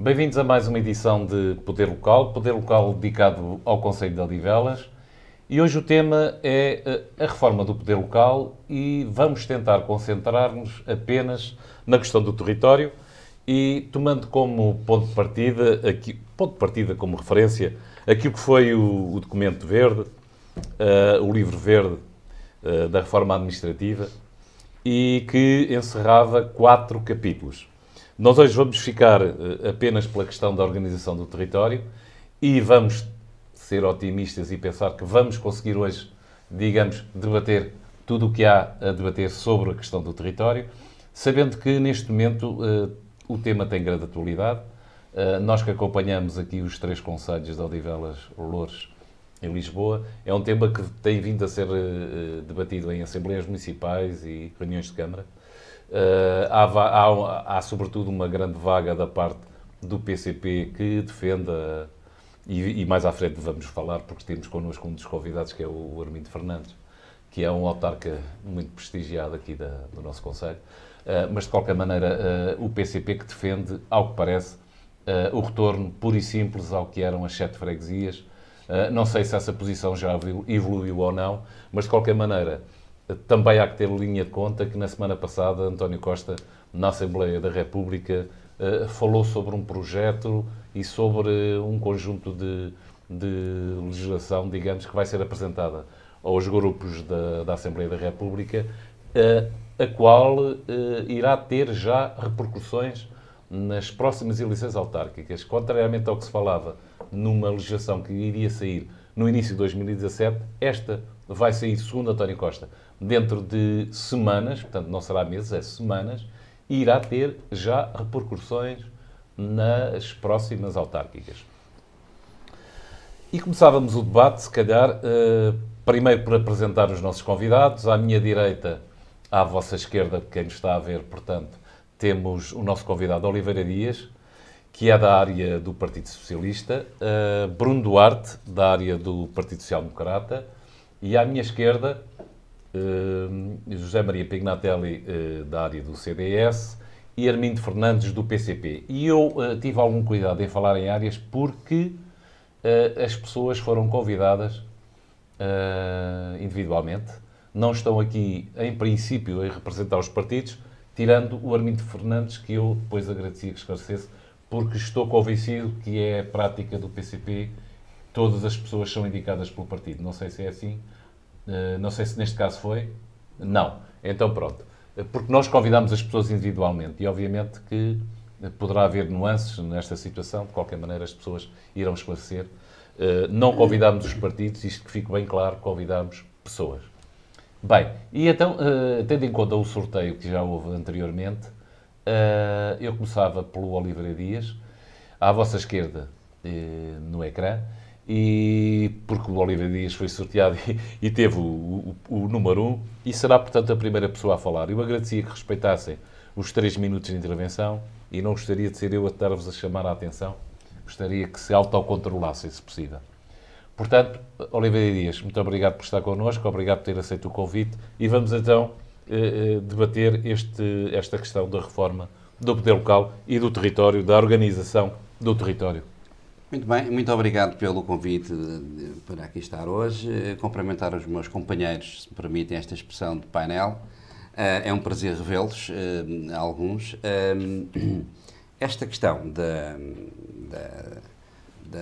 Bem-vindos a mais uma edição de Poder Local dedicado ao Concelho de Odivelas. E hoje o tema é a reforma do poder local e vamos tentar concentrar-nos apenas na questão do território e tomando como ponto de partida como referência, aquilo que foi o documento verde, o livro verde da reforma administrativa e que encerrava 4 capítulos. Nós hoje vamos ficar apenas pela questão da organização do território e vamos ser otimistas e pensar que vamos conseguir hoje, digamos, debater tudo o que há a debater sobre a questão do território, sabendo que neste momento o tema tem grande atualidade. Nós que acompanhamos aqui os 3 concelhos de Odivelas, Loures e Lisboa, é um tema que tem vindo a ser debatido em assembleias municipais e reuniões de Câmara. Há sobretudo uma grande vaga da parte do PCP que defende, e mais à frente vamos falar, porque temos connosco um dos convidados que é o Armindo Fernandes, que é um autarca muito prestigiado aqui do nosso concelho, mas de qualquer maneira o PCP que defende, ao que parece, o retorno puro e simples ao que eram as 7 freguesias. Não sei se essa posição já evoluiu ou não, mas de qualquer maneira também há que ter linha de conta que na semana passada António Costa, na Assembleia da República, falou sobre um projeto e sobre um conjunto de legislação, digamos, que vai ser apresentada aos grupos da Assembleia da República, a qual irá ter já repercussões nas próximas eleições autárquicas. Contrariamente ao que se falava numa legislação que iria sair no início de 2017, esta vai sair, segundo António Costa, dentro de semanas, portanto não será meses, é semanas, e irá ter já repercussões nas próximas autárquicas. E começávamos o debate, se calhar, primeiro por apresentar os nossos convidados. À minha direita, à vossa esquerda, quem nos está a ver, portanto, temos o nosso convidado Oliveira Dias, que é da área do Partido Socialista, Bruno Duarte, da área do Partido Social Democrata, e à minha esquerda, José Maria Pignatelli, da área do CDS, e Armindo Fernandes, do PCP. E eu tive algum cuidado em falar em áreas porque as pessoas foram convidadas individualmente. Não estão aqui, em princípio, a representar os partidos, tirando o Armindo Fernandes, que eu depois agradecia que esclarecesse, porque estou convencido que é a prática do PCP, todas as pessoas são indicadas pelo partido. Não sei se é assim, não sei se neste caso foi. Não. Então pronto. Porque nós convidamos as pessoas individualmente e obviamente que poderá haver nuances nesta situação, de qualquer maneira as pessoas irão esclarecer. Não convidamos os partidos, isto que fique bem claro, convidamos pessoas. Bem, e então, tendo em conta o sorteio que já houve anteriormente, eu começava pelo Oliveira Dias, à vossa esquerda, no ecrã, e porque o Oliveira Dias foi sorteado e teve o número 1, e será, portanto, a primeira pessoa a falar. Eu agradecia que respeitassem os 3 minutos de intervenção e não gostaria de ser eu a estar-vos a chamar a atenção. Gostaria que se autocontrolassem, se possível. Portanto, Oliveira Dias, muito obrigado por estar connosco, obrigado por ter aceito o convite e vamos então debater esta questão da reforma do poder local e do território, da organização do território. Muito bem, muito obrigado pelo convite para aqui estar hoje. Cumprimentar os meus companheiros, se me permitem esta expressão de painel. É um prazer revê-los, alguns. Esta questão da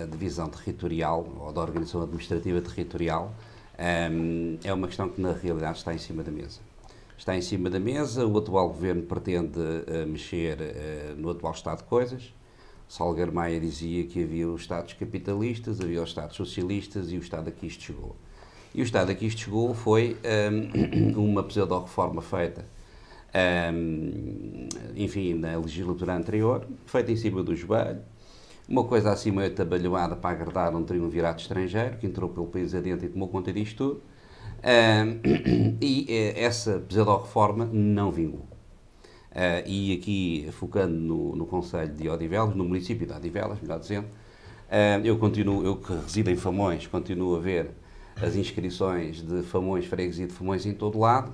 divisão territorial ou da organização administrativa territorial é uma questão que na realidade está em cima da mesa. Está em cima da mesa, o atual governo pretende mexer no atual estado de coisas. Salgueiro Maia dizia que havia os Estados capitalistas, havia os Estados socialistas e o Estado a que isto chegou. E o Estado a que isto chegou foi uma pseudo-reforma feita, enfim, na legislatura anterior, feita em cima do joelho, uma coisa assim meio atabalhoada para agradar um triunvirato estrangeiro que entrou pelo país adentro e tomou conta disto tudo. E essa pseudo-reforma não vingou. E aqui, focando no concelho de Odivelas, no município de Odivelas, melhor dizendo, eu que resido em Famões, continuo a ver as inscrições de Famões, freguesia de Famões em todo lado,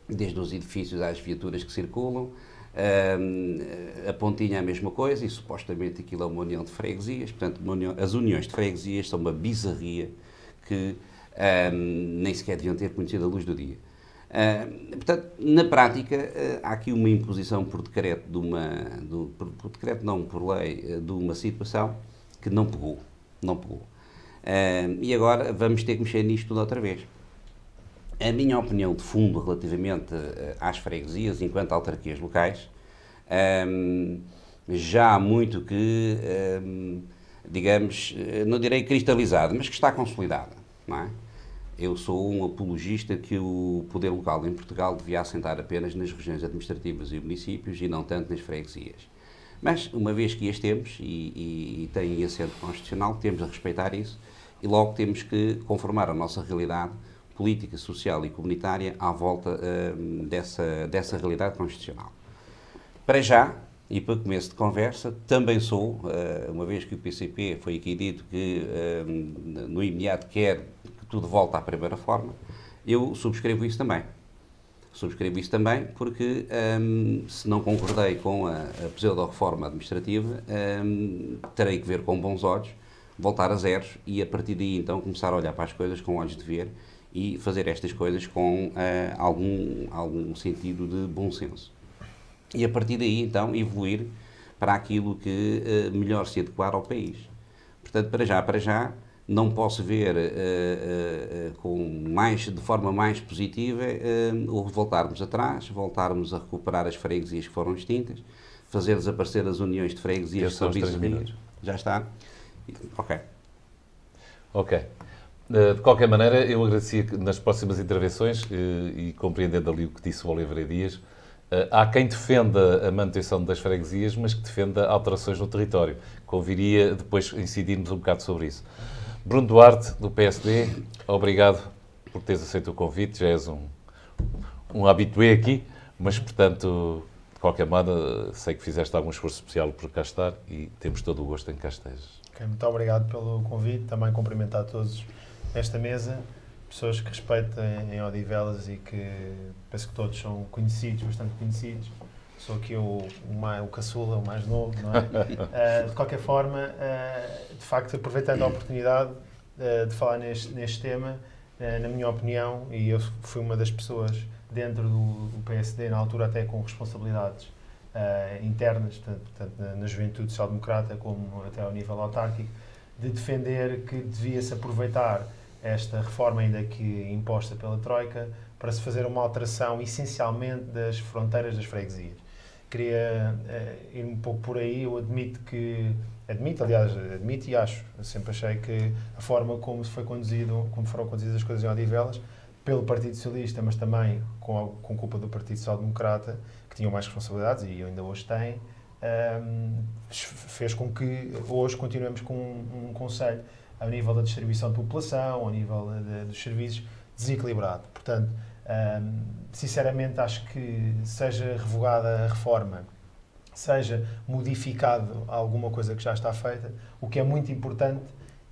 desde os edifícios às viaturas que circulam, A Pontinha é a mesma coisa, e supostamente aquilo é uma união de freguesias. Portanto, as uniões de freguesias são uma bizarria que nem sequer deviam ter conhecido a luz do dia. Portanto, na prática, há aqui uma imposição por decreto, por decreto não, por lei, de uma situação que não pegou. Não pegou. E agora vamos ter que mexer nisto tudo outra vez. A minha opinião de fundo relativamente às freguesias, enquanto autarquias locais, já há muito que, digamos, não direi cristalizada, mas que está consolidada, não é? Eu sou um apologista que o poder local em Portugal devia assentar apenas nas regiões administrativas e municípios e não tanto nas freguesias. Mas, uma vez que as temos e têm assento constitucional, temos a respeitar isso e logo temos que conformar a nossa realidade política, social e comunitária à volta dessa realidade constitucional. Para já, e para começo de conversa, também sou, uma vez que o PCP foi aqui dito que no imediato quer que tudo volte à primeira forma, eu subscrevo isso também. Subscrevo isso também porque, se não concordei com a pseudo-reforma administrativa, terei que ver com bons olhos, voltar a zeros e a partir daí então começar a olhar para as coisas com olhos de ver e fazer estas coisas com algum sentido de bom senso. E a partir daí, então, evoluir para aquilo que melhor se adequar ao país. Portanto, para já, não posso ver de forma mais positiva voltarmos atrás, voltarmos a recuperar as freguesias que foram extintas, fazer desaparecer as uniões de freguesias que são bizarrias. Já está? Ok. Ok. De qualquer maneira, eu agradecia que nas próximas intervenções, e compreendendo ali o que disse o Oliveira Dias, há quem defenda a manutenção das freguesias, mas que defenda alterações no território. Conviria depois incidirmos um bocado sobre isso. Bruno Duarte, do PSD, obrigado por teres aceito o convite. Já és um habitué aqui, mas, portanto, de qualquer modo, sei que fizeste algum esforço especial por cá estar e temos todo o gosto em que cá estejas. Okay, muito obrigado pelo convite. Também cumprimentar todos nesta mesa, pessoas que respeitam em Odivelas e que penso que todos são conhecidos, bastante conhecidos. Sou aqui o caçula, o mais novo, não é? De qualquer forma, de facto, aproveitando a oportunidade de falar neste tema, na minha opinião, e eu fui uma das pessoas dentro do PSD, na altura até com responsabilidades internas, tanto na juventude social-democrata como até ao nível autárquico, de defender que devia-se aproveitar esta reforma, ainda que imposta pela Troika, para se fazer uma alteração essencialmente das fronteiras das freguesias. Queria ir um pouco por aí. Eu admito e acho, eu sempre achei que a forma como foram conduzidas as coisas em Odivelas, pelo Partido Socialista, mas também com culpa do Partido Social Democrata, que tinham mais responsabilidades e ainda hoje têm, fez com que hoje continuemos com um Conselho ao nível da distribuição de população, ao nível dos serviços, desequilibrado. Portanto, sinceramente, acho que seja revogada a reforma, seja modificado alguma coisa que já está feita, o que é muito importante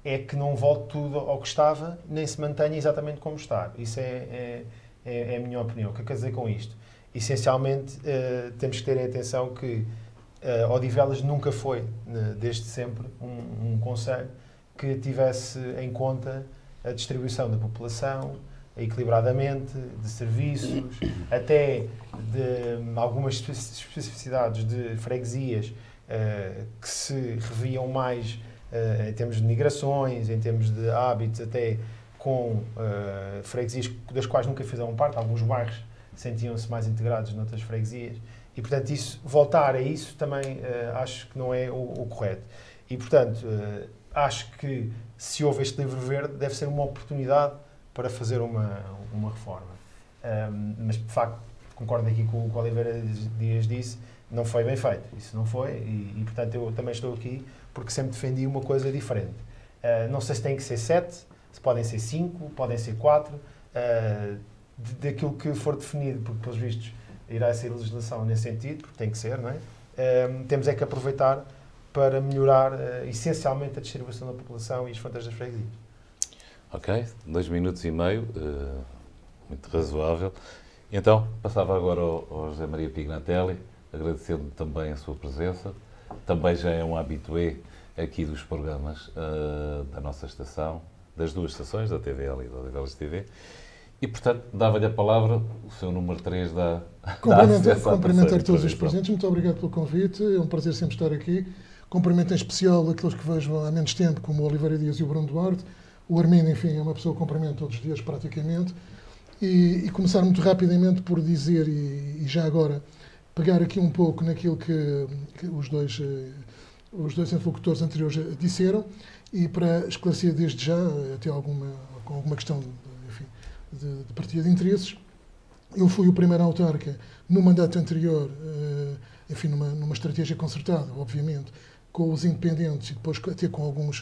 é que não volte tudo ao que estava, nem se mantenha exatamente como está. Isso é a minha opinião. O que eu quero dizer com isto? Essencialmente, temos que ter em atenção que Odivelas nunca foi, desde sempre, um concelho que tivesse em conta a distribuição da população equilibradamente, de serviços, até de algumas especificidades de freguesias que se reviam mais em termos de migrações, em termos de hábitos, até com freguesias das quais nunca fizeram parte. Alguns bairros sentiam-se mais integrados noutras freguesias. E, portanto, voltar a isso também acho que não é o correto. E, portanto, acho que se houve este livro verde, deve ser uma oportunidade para fazer uma reforma. Mas, de facto, concordo aqui com o que o Oliveira Dias disse, não foi bem feito. Isso não foi e, portanto, eu também estou aqui porque sempre defendi uma coisa diferente. Não sei se tem que ser 7, se podem ser 5, podem ser 4, daquilo que for definido, porque, pelos vistos, irá ser legislação nesse sentido, porque tem que ser, não é? Temos é que aproveitar para melhorar essencialmente a distribuição da população e as fronteiras das freguesias. Ok, 2 minutos e meio, muito razoável. Então, passava agora ao José Maria Pignatelli. agradecendo também a sua presença. Também já é um habitué aqui dos programas da nossa estação, das duas estações, da TVL e da Odivelas TV. E, portanto, dava-lhe a palavra, o seu número 3 da Cumprimentar todos os presentes. Muito obrigado pelo convite. É um prazer sempre estar aqui. Cumprimento em especial aqueles que vejo há menos tempo, como o Oliveira Dias e o Bruno Duarte. O Armindo, enfim, é uma pessoa que cumprimento todos os dias, praticamente. E começar muito rapidamente por dizer, e já agora, pegar aqui um pouco naquilo que os dois interlocutores anteriores disseram, e para esclarecer desde já, até com alguma questão de partilha de interesses. Eu fui o primeiro autarca no mandato anterior, enfim, numa estratégia concertada, obviamente, com os independentes e depois até com alguns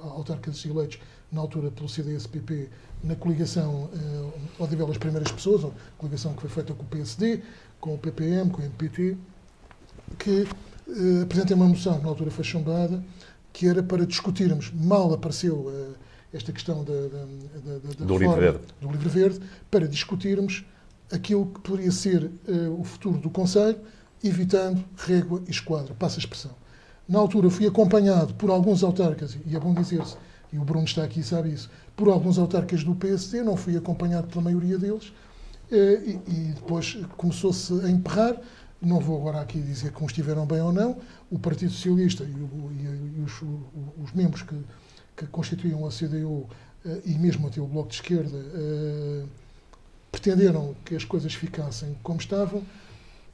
autarcas eleitos, na altura pelo CDS-PP, na coligação Odivelas Primeiras Pessoas, a coligação que foi feita com o PSD, com o PPM, com o MPT, que apresentei uma moção, que na altura foi chumbada, que era para discutirmos, mal apareceu esta questão do Livro Verde, para discutirmos aquilo que poderia ser o futuro do Conselho, evitando régua e esquadra, passa a expressão. Na altura fui acompanhado por alguns autarcas, e é bom dizer-se, e o Bruno está aqui e sabe isso, por alguns autarcas do PSD, não fui acompanhado pela maioria deles, e depois começou-se a emperrar. Não vou agora aqui dizer como estiveram bem ou não, o Partido Socialista e os membros que constituíam a CDU e mesmo até o Bloco de Esquerda pretenderam que as coisas ficassem como estavam.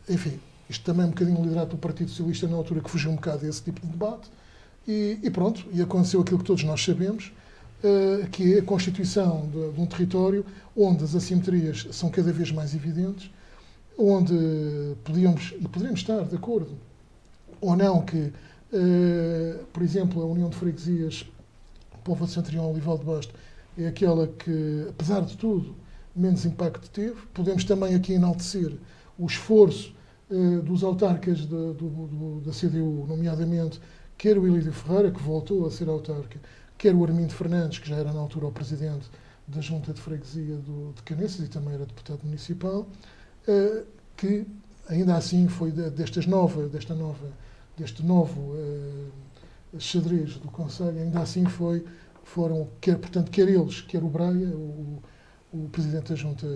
Enfim, isto também é um bocadinho liderado pelo Partido Socialista na altura, que fugiu um bocado desse tipo de debate. E pronto, e aconteceu aquilo que todos nós sabemos, que é a constituição de um território onde as assimetrias são cada vez mais evidentes, onde poderíamos estar de acordo ou não que, por exemplo, a União de Freguesias Póvoa de Santarém, Olival de Basto, é aquela que, apesar de tudo, menos impacto teve. Podemos também aqui enaltecer o esforço dos autarcas da CDU, nomeadamente, quer o Ilídio Ferreira, que voltou a ser autarca, quer o Armindo Fernandes, que já era na altura o presidente da Junta de Freguesia de Canessas e também era deputado municipal, que ainda assim foi deste novo xadrez do Conselho, ainda assim foram, quer eles, quer o Braia, o Presidente da Junta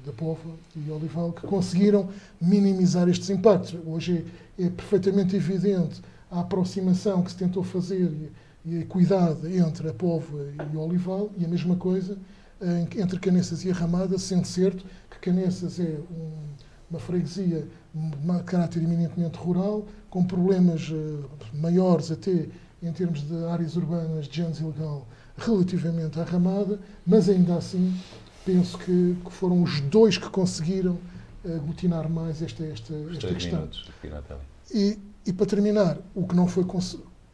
da Póvoa e Olival, que conseguiram minimizar estes impactos. Hoje é perfeitamente evidente a aproximação que se tentou fazer e a equidade entre a Póvoa e o Olival, e a mesma coisa entre Canessas e a Ramada, sendo certo que Canessas é uma freguesia de caráter eminentemente rural, com problemas maiores até em termos de áreas urbanas de género ilegal relativamente à Ramada, mas ainda assim penso que foram os dois que conseguiram aglutinar mais esta questão. E para terminar, o que não foi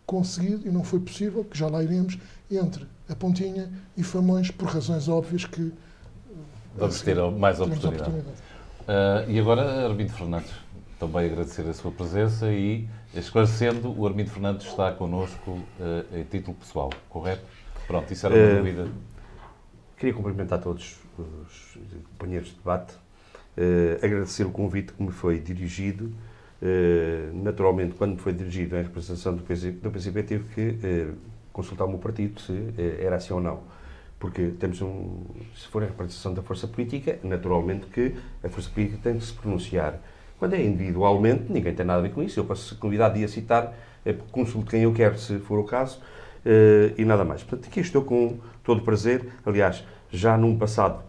conseguido e não foi possível, que já lá iremos, entre a Pontinha e Famões, por razões óbvias que vamos ter mais oportunidade. E agora, Armindo Fernandes, também agradecer a sua presença e esclarecendo, o Armindo Fernandes está connosco em título pessoal, correto? Pronto, isso era uma dúvida. Queria cumprimentar todos os companheiros de debate, agradecer o convite que me foi dirigido. Naturalmente, quando me foi dirigido em representação do PCP, tive que consultar o meu partido se era assim ou não. Porque temos se for a representação da força política, naturalmente que a força política tem que se pronunciar. Quando é individualmente, ninguém tem nada a ver com isso. Eu posso ser convidado a citar, consulto quem eu quero, se for o caso, e nada mais. Portanto, aqui estou com todo o prazer. Aliás, já num passado,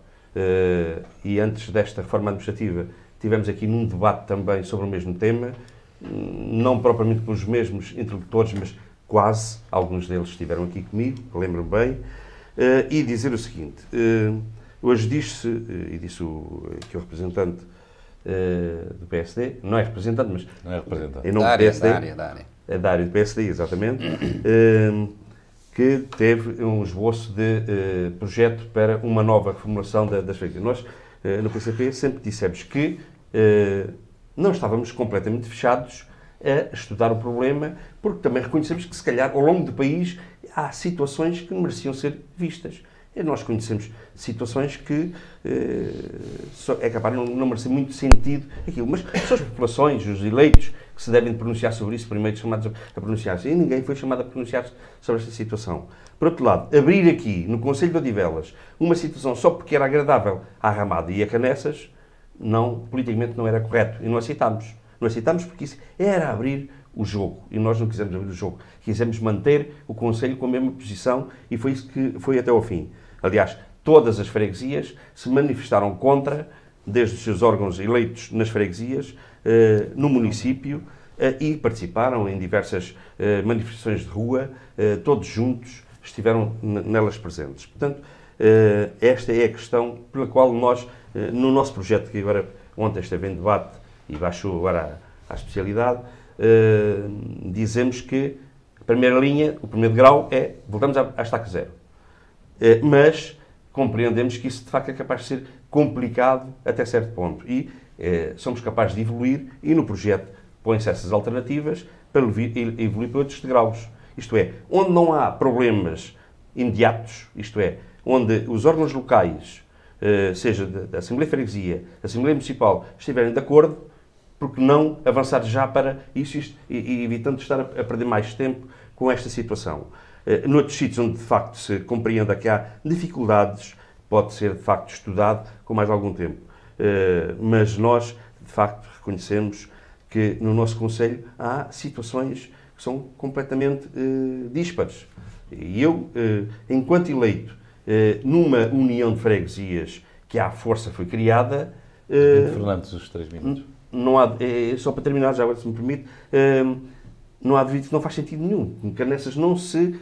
e antes desta reforma administrativa, tivemos aqui num debate também sobre o mesmo tema, não propriamente com os mesmos interlocutores, mas quase. Alguns deles estiveram aqui comigo, lembro-me bem. E dizer o seguinte, hoje disse, e disse que o representante do PSD, não é representante, mas não é representante. Em nome do PSD, da área do PSD, exatamente, que teve um esboço de projeto para uma nova reformulação das freguesias. Nós, no PCP, sempre dissemos que não estávamos completamente fechados a estudar o problema, porque também reconhecemos que, se calhar, ao longo do país, há situações que mereciam ser vistas. E nós conhecemos situações que é capaz de não merecer muito sentido aquilo. Mas são as populações, os eleitos, que se devem pronunciar sobre isso, primeiro chamados a pronunciar-se. E ninguém foi chamado a pronunciar-se sobre esta situação. Por outro lado, abrir aqui, no Concelho de Odivelas, uma situação só porque era agradável à Ramada e a Canessas, politicamente não era correto. E não aceitámos. Não aceitámos porque isso era abrir o jogo. E nós não quisemos abrir o jogo. Quisemos manter o Conselho com a mesma posição e foi isso que foi até ao fim. Aliás, todas as freguesias se manifestaram contra, desde os seus órgãos eleitos nas freguesias, no município, e participaram em diversas manifestações de rua, todos juntos estiveram nelas presentes. Portanto, esta é a questão pela qual nós, no nosso projeto, que agora ontem esteve em debate e baixou agora à especialidade, dizemos que a primeira linha, o primeiro grau é, voltamos à estaca zero. Mas compreendemos que isso de facto é capaz de ser complicado até certo ponto e somos capazes de evoluir e no projeto põem-se essas alternativas para evoluir para outros degraus. Isto é, onde não há problemas imediatos, isto é, onde os órgãos locais, seja da Assembleia de Freguesia, da Assembleia Municipal, estiverem de acordo, porque não avançar já para isso e evitando estar a perder mais tempo com esta situação. Noutros sítios onde de facto se compreenda que há dificuldades, pode ser de facto estudado com mais algum tempo. Mas nós, de facto, reconhecemos que no nosso Conselho há situações que são completamente díspares. E eu, enquanto eleito, numa união de freguesias que à força foi criada... Fernandes, os 3 minutos. Não há, só para terminar, já agora, se me permite, não há dúvida que não faz sentido nenhum. Canessas não se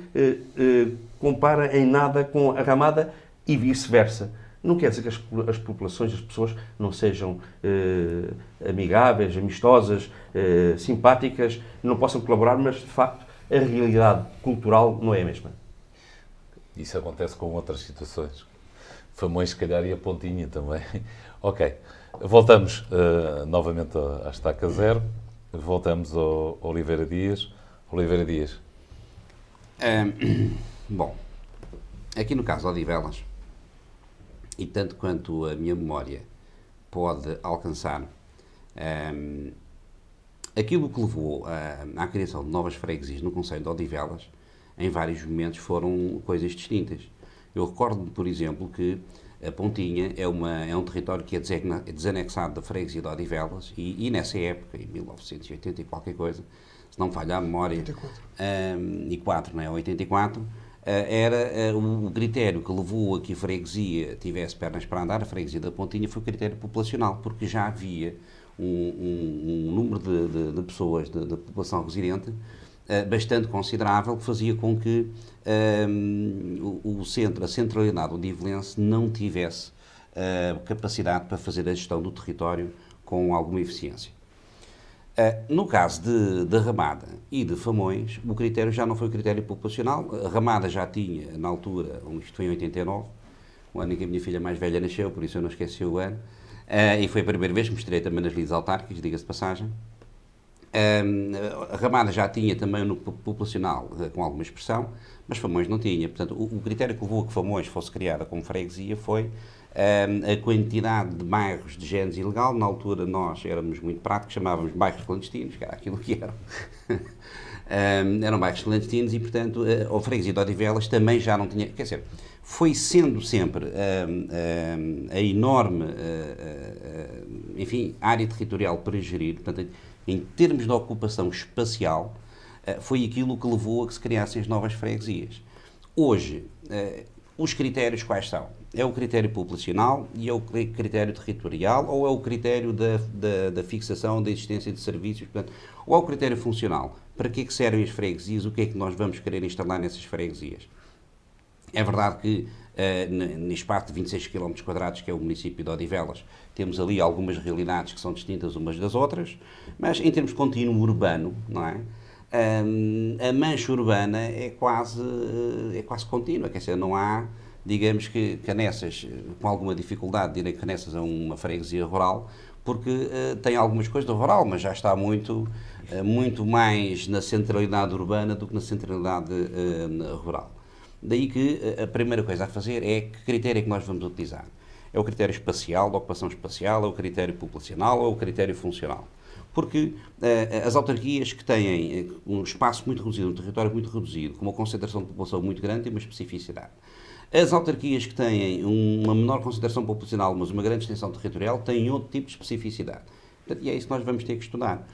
compara em nada com a Ramada e vice-versa. Não quer dizer que as populações, as pessoas, não sejam amigáveis, amistosas, simpáticas, não possam colaborar, mas, de facto, a realidade cultural não é a mesma. Isso acontece com outras situações. Famões, se calhar, e a Pontinha também. Ok. Voltamos novamente à estaca zero. Voltamos ao Oliveira Dias. Oliveira Dias. Bom, aqui no caso de Odivelas, e tanto quanto a minha memória pode alcançar, aquilo que levou à criação de novas freguesias no concelho de Odivelas, em vários momentos foram coisas distintas. Eu recordo-me, por exemplo, que a Pontinha é um território que é desanexado da freguesia de Odivelas e nessa época, em 1980 e qualquer coisa, se não me falha a memória, 84, não é? 84, era o critério que levou a que a freguesia tivesse pernas para andar, a freguesia da Pontinha, foi o critério populacional, porque já havia um número de pessoas, de população residente, bastante considerável, que fazia com que a centralidade odivelense não tivesse capacidade para fazer a gestão do território com alguma eficiência. No caso de Ramada e de Famões, o critério já não foi o critério populacional. A Ramada já tinha, na altura, isto foi em 89, o ano em que a minha filha mais velha nasceu, por isso eu não esqueci o ano, e foi a primeira vez que me estirei também nas lides autárquicas, diga-se de passagem. A Ramada já tinha também no populacional com alguma expressão, mas Famões não tinha. Portanto, o critério que levou a que Famões fosse criada como freguesia foi a quantidade de bairros de género ilegal. Na altura nós éramos muito práticos, chamávamos bairros clandestinos, que era aquilo que eram. Eram bairros clandestinos e, portanto, a freguesia de Odivelas também já não tinha... Quer dizer, foi sendo sempre a enorme, enfim, área territorial para gerir. Portanto, em termos de ocupação espacial, foi aquilo que levou a que se criassem as novas freguesias. Hoje, os critérios quais são? É o critério populacional e é o critério territorial ou é o critério da fixação da existência de serviços, portanto, ou é o critério funcional? Para que é que servem as freguesias? O que é que nós vamos querer instalar nessas freguesias? É verdade que no espaço de 26 km², que é o município de Odivelas, temos ali algumas realidades que são distintas umas das outras, mas em termos de contínuo urbano, não é? A mancha urbana é quase contínua, quer dizer, não há, digamos que Canessas, com alguma dificuldade, direi que Canessas é uma freguesia rural, porque tem algumas coisas do rural, mas já está muito mais na centralidade urbana do que na centralidade rural. Daí que a primeira coisa a fazer é que critério é que nós vamos utilizar. É o critério espacial, da ocupação espacial, é o critério populacional ou é o critério funcional. Porque as autarquias que têm um espaço muito reduzido, um território muito reduzido, com uma concentração de população muito grande, têm uma especificidade. As autarquias que têm uma menor concentração populacional, mas uma grande extensão territorial, têm outro tipo de especificidade. E é isso que nós vamos ter que estudar.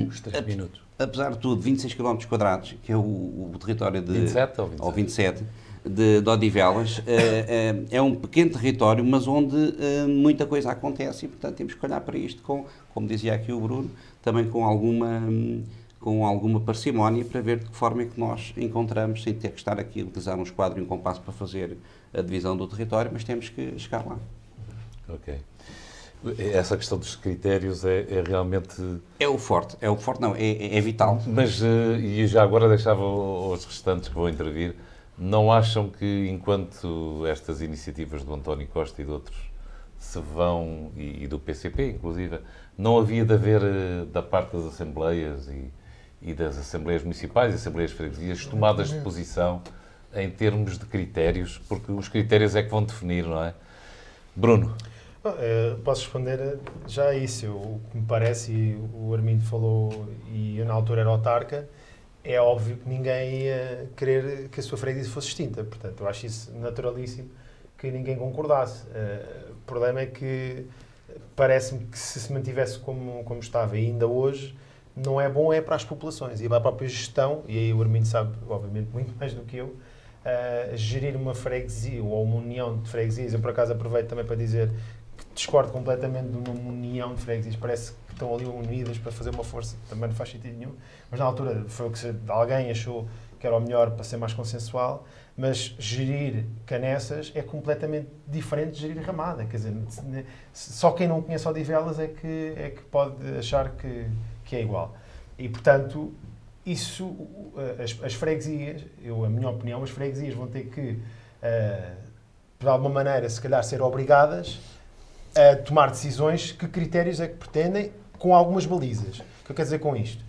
Os 3 minutos. Apesar de tudo, 26 km quadrados, que é o território de... 27 ou 27 de Odivelas, é um pequeno território, mas onde muita coisa acontece e, portanto, temos que olhar para isto como dizia aqui o Bruno, também com alguma parcimónia para ver de que forma é que nós encontramos, sem ter que estar aqui a utilizar um esquadro e um compasso para fazer a divisão do território, mas temos que chegar lá. Ok. Essa questão dos critérios é realmente... É o forte, não, é vital. Mas, e já agora deixava os restantes que vão intervir, não acham que enquanto estas iniciativas do António Costa e de outros se vão, e do PCP inclusive, não havia de haver da parte das Assembleias e das Assembleias Municipais e Assembleias Freguesias tomadas de posição em termos de critérios, porque os critérios é que vão definir, não é? Bruno? Posso responder já a isso. O que me parece, e o Armindo falou, e eu na altura era autarca, é óbvio que ninguém ia querer que a sua freguesia fosse extinta. Portanto, eu acho isso naturalíssimo que ninguém concordasse. O problema é que parece-me que se mantivesse como estava e ainda hoje, não é bom para as populações. E para a própria gestão, e aí o Armindo sabe, obviamente, muito mais do que eu, gerir uma freguesia ou uma união de freguesias. Eu, por acaso, aproveito também para dizer que discordo completamente de uma união de freguesias. Parece que estão ali unidas para fazer uma força. Também não faz sentido nenhum. Mas na altura foi o que alguém achou que era o melhor para ser mais consensual. Mas gerir Canessas é completamente diferente de gerir Ramada. Quer dizer, só quem não conhece Odivelas é que pode achar que é igual. E, portanto, isso, as freguesias, a minha opinião, as freguesias vão ter que, de alguma maneira, se calhar, ser obrigadas a tomar decisões, que critérios é que pretendem, com algumas balizas. O que eu quero dizer com isto?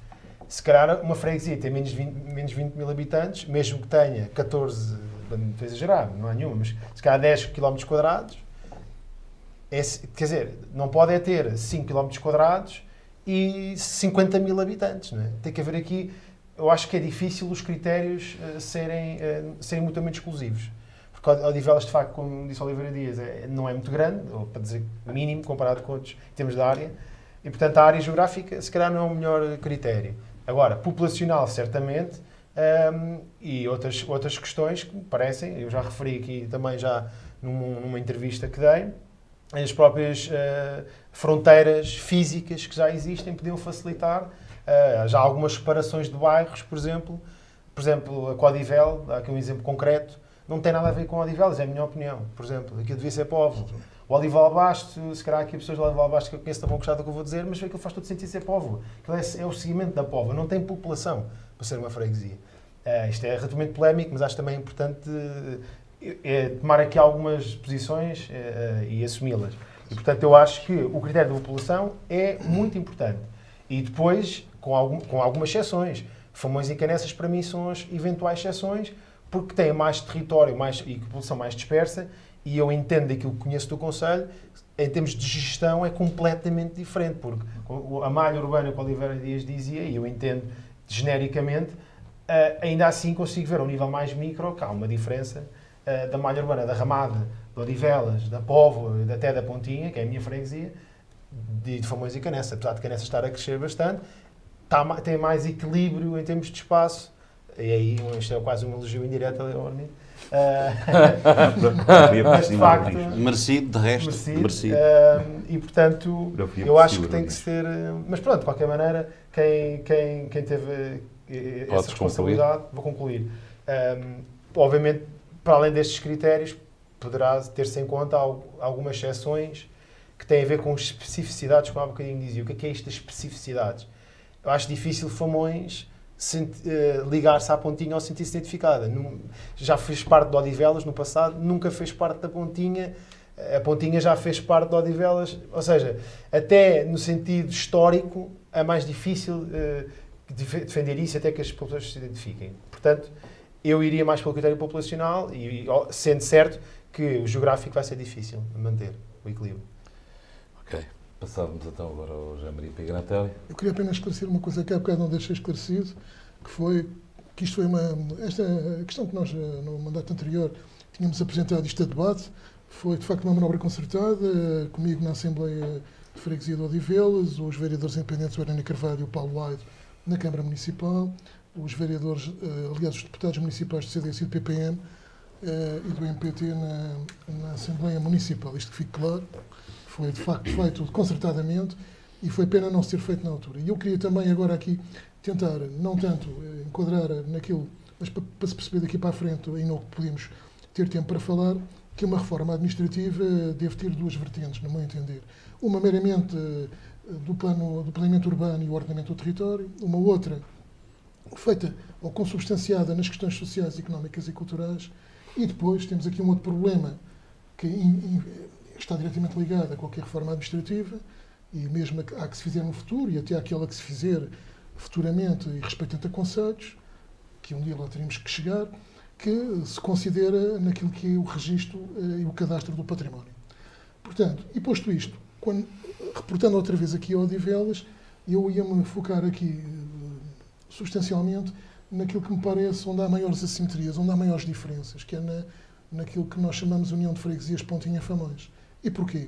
Se calhar uma freguesia tem menos 20 mil habitantes, mesmo que tenha 14, não estou a exagerar, não há nenhuma, mas se calhar 10 km quadrados, quer dizer, não pode é ter 5 km quadrados e 50 mil habitantes, não é? Tem que haver aqui, eu acho que é difícil os critérios serem mutuamente exclusivos. Porque Odivelas, de facto, como disse Oliveira Dias, não é muito grande, ou para dizer mínimo, comparado com outros em termos de área, e, portanto, a área geográfica, se calhar, não é o melhor critério. Agora, populacional, certamente, e outras questões que me parecem, eu já referi aqui também já numa entrevista que dei, as próprias fronteiras físicas que já existem podiam facilitar, já algumas separações de bairros, por exemplo, a Codivel, dá aqui um exemplo concreto, não tem nada a ver com Odivelas, é a minha opinião. Por exemplo, aquilo devia ser Póvoa. O Olival Basto, se calhar aqui as pessoas do Olival Basto que eu conheço não vão gostar do que eu vou dizer, mas aquilo faz todo sentido ser Póvoa. Aquilo é o seguimento da Póvoa, não tem população para ser uma freguesia. Isto é relativamente polémico, mas acho também importante tomar aqui algumas posições e assumi-las. E, portanto, eu acho que o critério da população é muito importante. E depois, com algumas exceções. Famões e Canessas, para mim, são as eventuais exceções, porque têm mais território e população mais dispersa, e eu entendo aquilo que conheço do Conselho, em termos de gestão é completamente diferente, porque a malha urbana que Oliveira Dias dizia, e eu entendo genericamente, ainda assim consigo ver ao nível mais micro que há uma diferença da malha urbana da Ramada, de Odivelas, da Póvoa, até da Pontinha, que é a minha freguesia, de Famões e Canessas. Apesar de Canessas estar a crescer bastante, tem mais equilíbrio em termos de espaço. E aí, isto é quase um elogio indireto ao Armindo. Mas, de facto, merecido, de resto. Merecido. E, portanto, eu acho que tem que ser... Mas, pronto, de qualquer maneira, quem teve essa responsabilidade... Vou concluir. Obviamente, para além destes critérios, poderá ter-se em conta algumas exceções que têm a ver com especificidades, como há bocadinho dizia. O que é isto das especificidades? Eu acho difícil Famões ligar-se à Pontinha ou sentir-se identificada. Já fez parte de Odivelas no passado, nunca fez parte da Pontinha. A Pontinha já fez parte de Odivelas. Ou seja, até no sentido histórico, é mais difícil defender isso até que as pessoas se identifiquem. Portanto, eu iria mais pelo critério populacional e sendo certo que o geográfico vai ser difícil manter o equilíbrio. Ok. Passávamos então agora ao José Maria Pignatelli. Eu queria apenas esclarecer uma coisa que há bocado não deixei esclarecido, que foi que isto foi esta questão que nós, no mandato anterior, tínhamos apresentado isto a debate, foi de facto uma manobra concertada, comigo na Assembleia de Freguesia de Odivelas, os vereadores independentes, o Irene Carvalho e o Paulo Aido, na Câmara Municipal, os vereadores, aliás, os deputados municipais do CDS e do PPM e do MPT na Assembleia Municipal. Isto que fique claro, foi de facto feito concertadamente e foi pena não se ter feito na altura. E eu queria também agora aqui tentar, não tanto enquadrar naquilo, mas para se perceber daqui para a frente, e não podemos ter tempo para falar, que uma reforma administrativa deve ter duas vertentes, no meu entender. Uma meramente do planeamento urbano e o ordenamento do território, uma outra feita ou consubstanciada nas questões sociais, económicas e culturais, e depois temos aqui um outro problema que está diretamente ligado a qualquer reforma administrativa, e mesmo a que se fizer no futuro, e até àquela que se fizer futuramente e respeitante a conselhos, que um dia lá teremos que chegar, que se considera naquilo que é o registro e o cadastro do património. Portanto, e posto isto, reportando outra vez aqui ao Odivelas, eu ia-me focar aqui substancialmente naquilo que me parece onde há maiores assimetrias, onde há maiores diferenças, que é naquilo que nós chamamos União de Freguesias Pontinha-Famões. E porquê?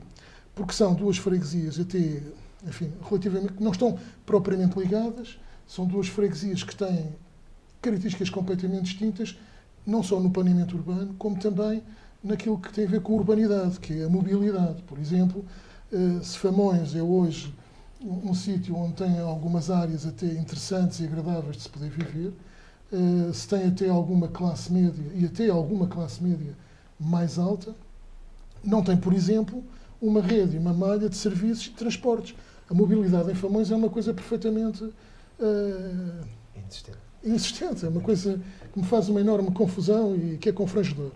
Porque são duas freguesias até, enfim, relativamente, não estão propriamente ligadas, são duas freguesias que têm características completamente distintas, não só no planeamento urbano, como também naquilo que tem a ver com a urbanidade, que é a mobilidade. Por exemplo, se Famões é hoje um sítio onde tem algumas áreas até interessantes e agradáveis de se poder viver, se tem até alguma classe média e até alguma classe média mais alta, não tem, por exemplo, uma rede e uma malha de serviços e de transportes. A mobilidade em Famões é uma coisa perfeitamente insistente. É uma coisa que me faz uma enorme confusão e que é confrangedor.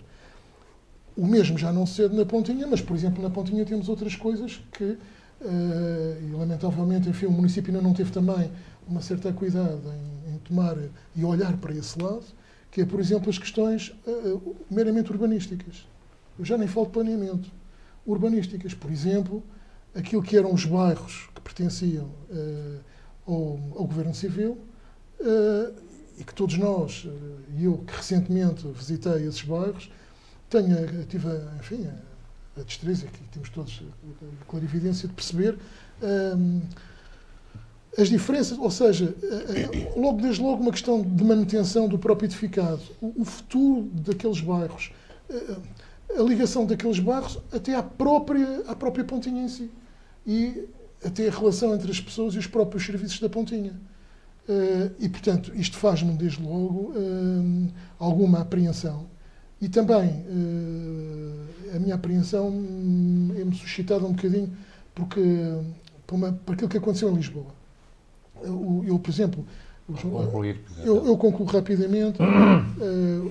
O mesmo já não sucede na Pontinha, mas, por exemplo, na Pontinha temos outras coisas que, e lamentavelmente, enfim, o município ainda não teve também uma certa cuidado em tomar e olhar para esse lado, que é, por exemplo, as questões meramente urbanísticas. Eu já nem falo de planeamento. Urbanísticas, por exemplo, aquilo que eram os bairros que pertenciam ao Governo Civil, e que todos nós, e eu que recentemente visitei esses bairros, tive enfim, a destreza, que temos todos a clarividência de perceber as diferenças, ou seja, desde logo uma questão de manutenção do próprio edificado, o futuro daqueles bairros, a ligação daqueles bairros até à própria Pontinha em si, e até a relação entre as pessoas e os próprios serviços da Pontinha. E, portanto, isto faz-me, desde logo, alguma apreensão. E também a minha apreensão é-me suscitada um bocadinho por aquilo que aconteceu em Lisboa. Eu, por exemplo, eu concluo rapidamente,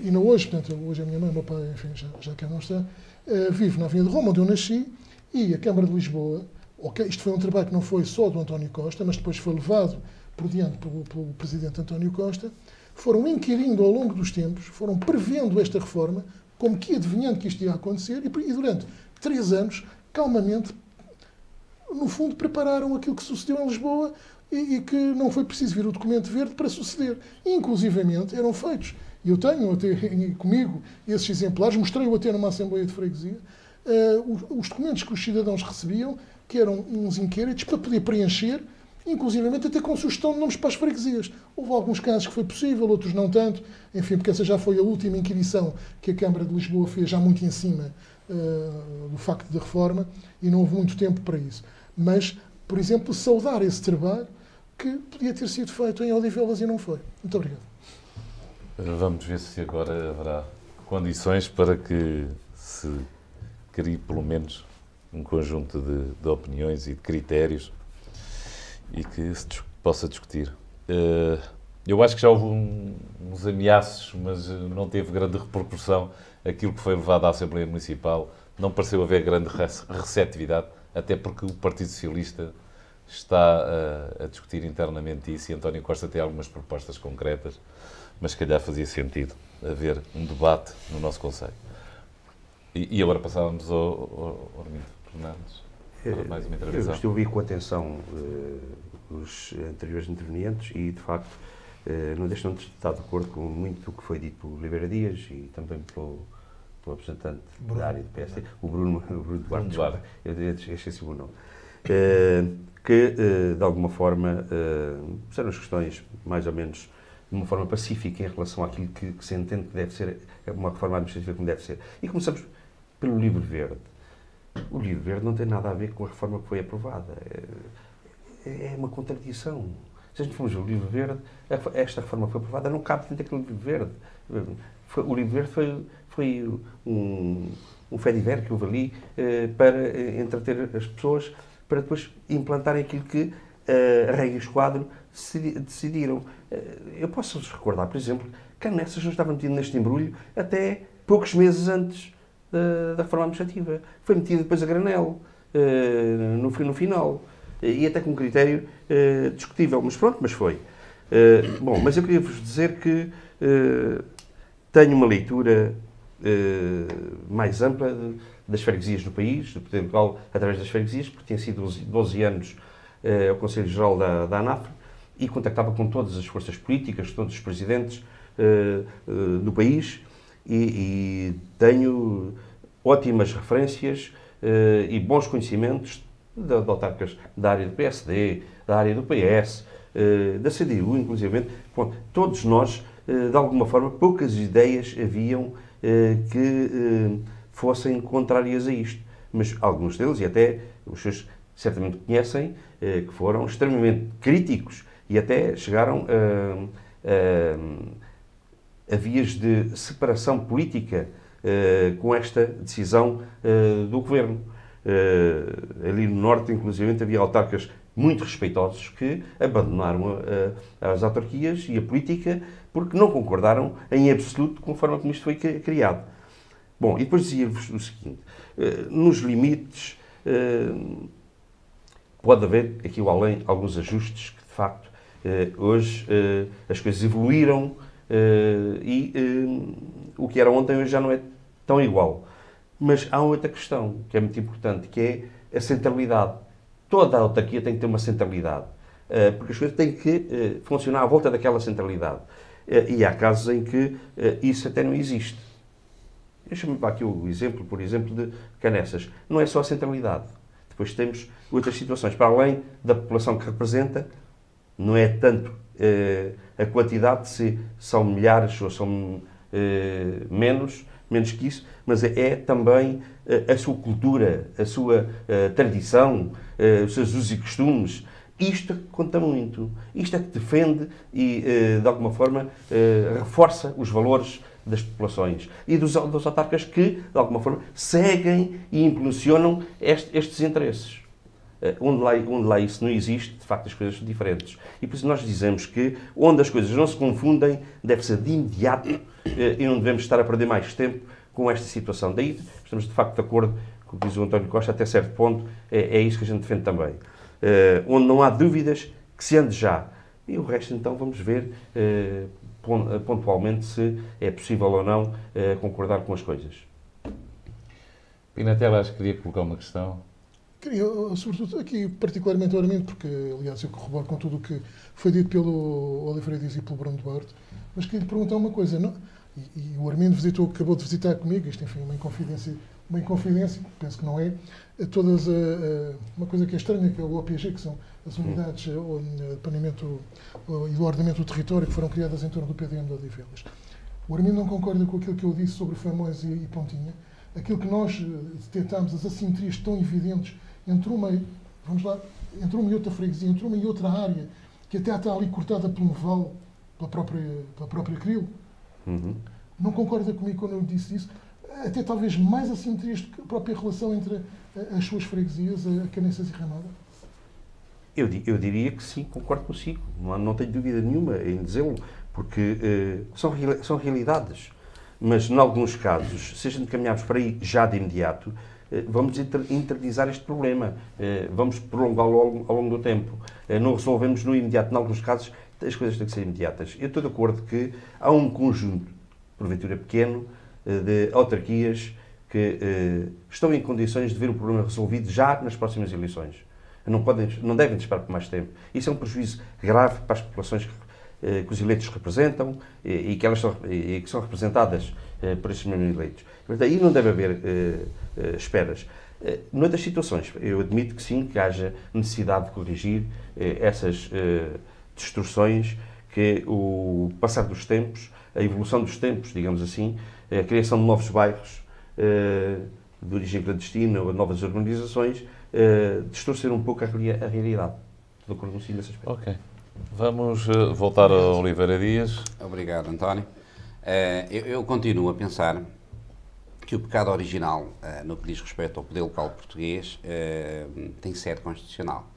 e não hoje, portanto, hoje a minha mãe, o meu pai, enfim, já cá não está, vive na Avenida de Roma, onde eu nasci, e a Câmara de Lisboa, isto foi um trabalho que não foi só do António Costa, mas depois foi levado por diante pelo Presidente António Costa, foram inquirindo ao longo dos tempos, foram prevendo esta reforma, como que adivinhando que isto ia acontecer, e durante 3 anos, calmamente, no fundo, prepararam aquilo que sucedeu em Lisboa e que não foi preciso vir o documento verde para suceder. Inclusivamente, eram feitos. E eu tenho até comigo esses exemplares, mostrei-o até numa Assembleia de Freguesia, os documentos que os cidadãos recebiam, que eram uns inquéritos para poder preencher, inclusivamente até com sugestão de nomes para as freguesias. Houve alguns casos que foi possível, outros não tanto, enfim, porque essa já foi a última inquirição que a Câmara de Lisboa fez, já muito em cima do facto da reforma, e não houve muito tempo para isso. Mas, por exemplo, saudar esse trabalho que podia ter sido feito em Odivelas e não foi. Muito obrigado. Vamos ver se agora haverá condições para que se crie, pelo menos, um conjunto de opiniões e de critérios e que se possa discutir. Eu acho que já houve uns ameaços, mas não teve grande repercussão aquilo que foi levado à Assembleia Municipal. Não pareceu haver grande receptividade, até porque o Partido Socialista está a discutir internamente isso e António Costa tem algumas propostas concretas mas se calhar fazia sentido haver um debate no nosso Conselho. E agora passávamos ao Armindo Fernandes para mais uma intervenção. Eu estou a ouvir com atenção os anteriores intervenientes e, de facto, não deixam de estar de acordo com muito do que foi dito por Oliveira Dias e também pelo representante da área do PSD, o Bruno Duarte. Eu esqueci o nome. Que, de alguma forma, fizeram as questões mais ou menos de uma forma pacífica em relação àquilo que se entende que deve ser uma reforma administrativa como deve ser. E começamos pelo Livro Verde. O Livro Verde não tem nada a ver com a reforma que foi aprovada. É uma contradição. Se a gente formos ver o Livro Verde, esta reforma foi aprovada, não cabe dentro daquele Livro Verde. O Livro Verde foi um fediver que houve ali para entreter as pessoas, para depois implantarem aquilo que a regra e o esquadro decidiram. Eu posso-vos recordar, por exemplo, que a Nessas não estava metido neste embrulho até poucos meses antes da reforma administrativa. Foi metido depois a granel, no final. E até com um critério discutível. Mas pronto, mas foi. Bom, mas eu queria vos dizer que tenho uma leitura mais ampla das freguesias do país, do poder local através das freguesias, porque tinha sido 12 anos ao Conselho Geral da ANAF e contactava com todas as forças políticas, todos os presidentes do país e tenho ótimas referências e bons conhecimentos de autarcas da área do PSD, da área do PS, da CDU, inclusive. Bom, todos nós, de alguma forma, poucas ideias haviam que fossem contrárias a isto. Mas alguns deles, e até os senhores certamente conhecem, que foram extremamente críticos e até chegaram a vias de separação política com esta decisão do Governo. Ali no Norte, inclusive, havia autarcas muito respeitosos que abandonaram as autarquias e a política porque não concordaram em absoluto com a forma como isto foi criado. Bom, e depois dizia-vos o seguinte, nos limites pode haver aqui ou além alguns ajustes que, de facto, hoje as coisas evoluíram e o que era ontem hoje já não é tão igual. Mas há outra questão que é muito importante, que é a centralidade. Toda a autarquia tem que ter uma centralidade, porque as coisas têm que funcionar à volta daquela centralidade. E há casos em que isso até não existe. Deixa-me para aqui o exemplo, por exemplo, de Canessas. Não é só a centralidade. Depois temos outras situações. Para além da população que representa, não é tanto a quantidade, se são milhares ou são menos que isso, mas é também a sua cultura, a sua tradição, os seus usos e costumes. Isto é que conta muito. Isto é que defende e, de alguma forma, reforça os valores das populações e dos autarcas que, de alguma forma, seguem e impulsionam estes interesses. Onde lá isso não existe, de facto, as coisas são diferentes. E por isso nós dizemos que, onde as coisas não se confundem, deve ser de imediato e não devemos estar a perder mais tempo com esta situação. Daí estamos, de facto, de acordo com o que diz o António Costa, até certo ponto, é isso que a gente defende também. Onde não há dúvidas, que se ande já. E o resto, então, vamos ver pontualmente se é possível ou não concordar com as coisas. Pinatela, acho que queria colocar uma questão. Queria, sobretudo, aqui particularmente o Armindo, porque, aliás, eu corroboro com tudo o que foi dito pelo Oliveira Dias e pelo Bruno Duarte, mas queria lhe perguntar uma coisa. Não, e o Armindo acabou de visitar comigo, isto, enfim, uma inconfidência, penso que não é, todas uma coisa que é estranha, que é o OPG, que são as unidades de planeamento e do ordenamento do território que foram criadas em torno do PDM de Odivelas. O Armindo não concorda com aquilo que eu disse sobre Famões e Pontinha, aquilo que nós detectámos, as assimetrias tão evidentes entre uma e outra freguesia, entre uma e outra área, que até está ali cortada por um vale, pela própria Cril. Não concorda comigo quando eu disse isso? Até talvez mais assimetrias do que a própria relação entre as suas freguesias, a Canessas e Ramada? Eu diria que sim, concordo consigo. Não tenho dúvida nenhuma em dizê-lo, porque são realidades. Mas, em alguns casos, se a gente caminharmos para aí já de imediato, vamos internalizar este problema, vamos prolongá-lo ao longo do tempo. Não resolvemos no imediato. Em alguns casos, as coisas têm que ser imediatas. Eu estou de acordo que há um conjunto, porventura pequeno, de autarquias que estão em condições de ver o problema resolvido já nas próximas eleições. Não devem esperar por mais tempo. Isso é um prejuízo grave para as populações que os eleitos representam e que são representadas por esses mesmos eleitos. Portanto, aí não deve haver esperas. Noutras situações, eu admito que sim, que haja necessidade de corrigir essas distorções que o passar dos tempos, a evolução dos tempos, digamos assim, a criação de novos bairros de origem clandestina ou novas urbanizações, distorcer um pouco a realidade. Estou de acordo consigo nesse aspecto. Ok. Vamos voltar a Oliveira Dias. Obrigado, António. Eu continuo a pensar que o pecado original, no que diz respeito ao poder local português, tem sede constitucional.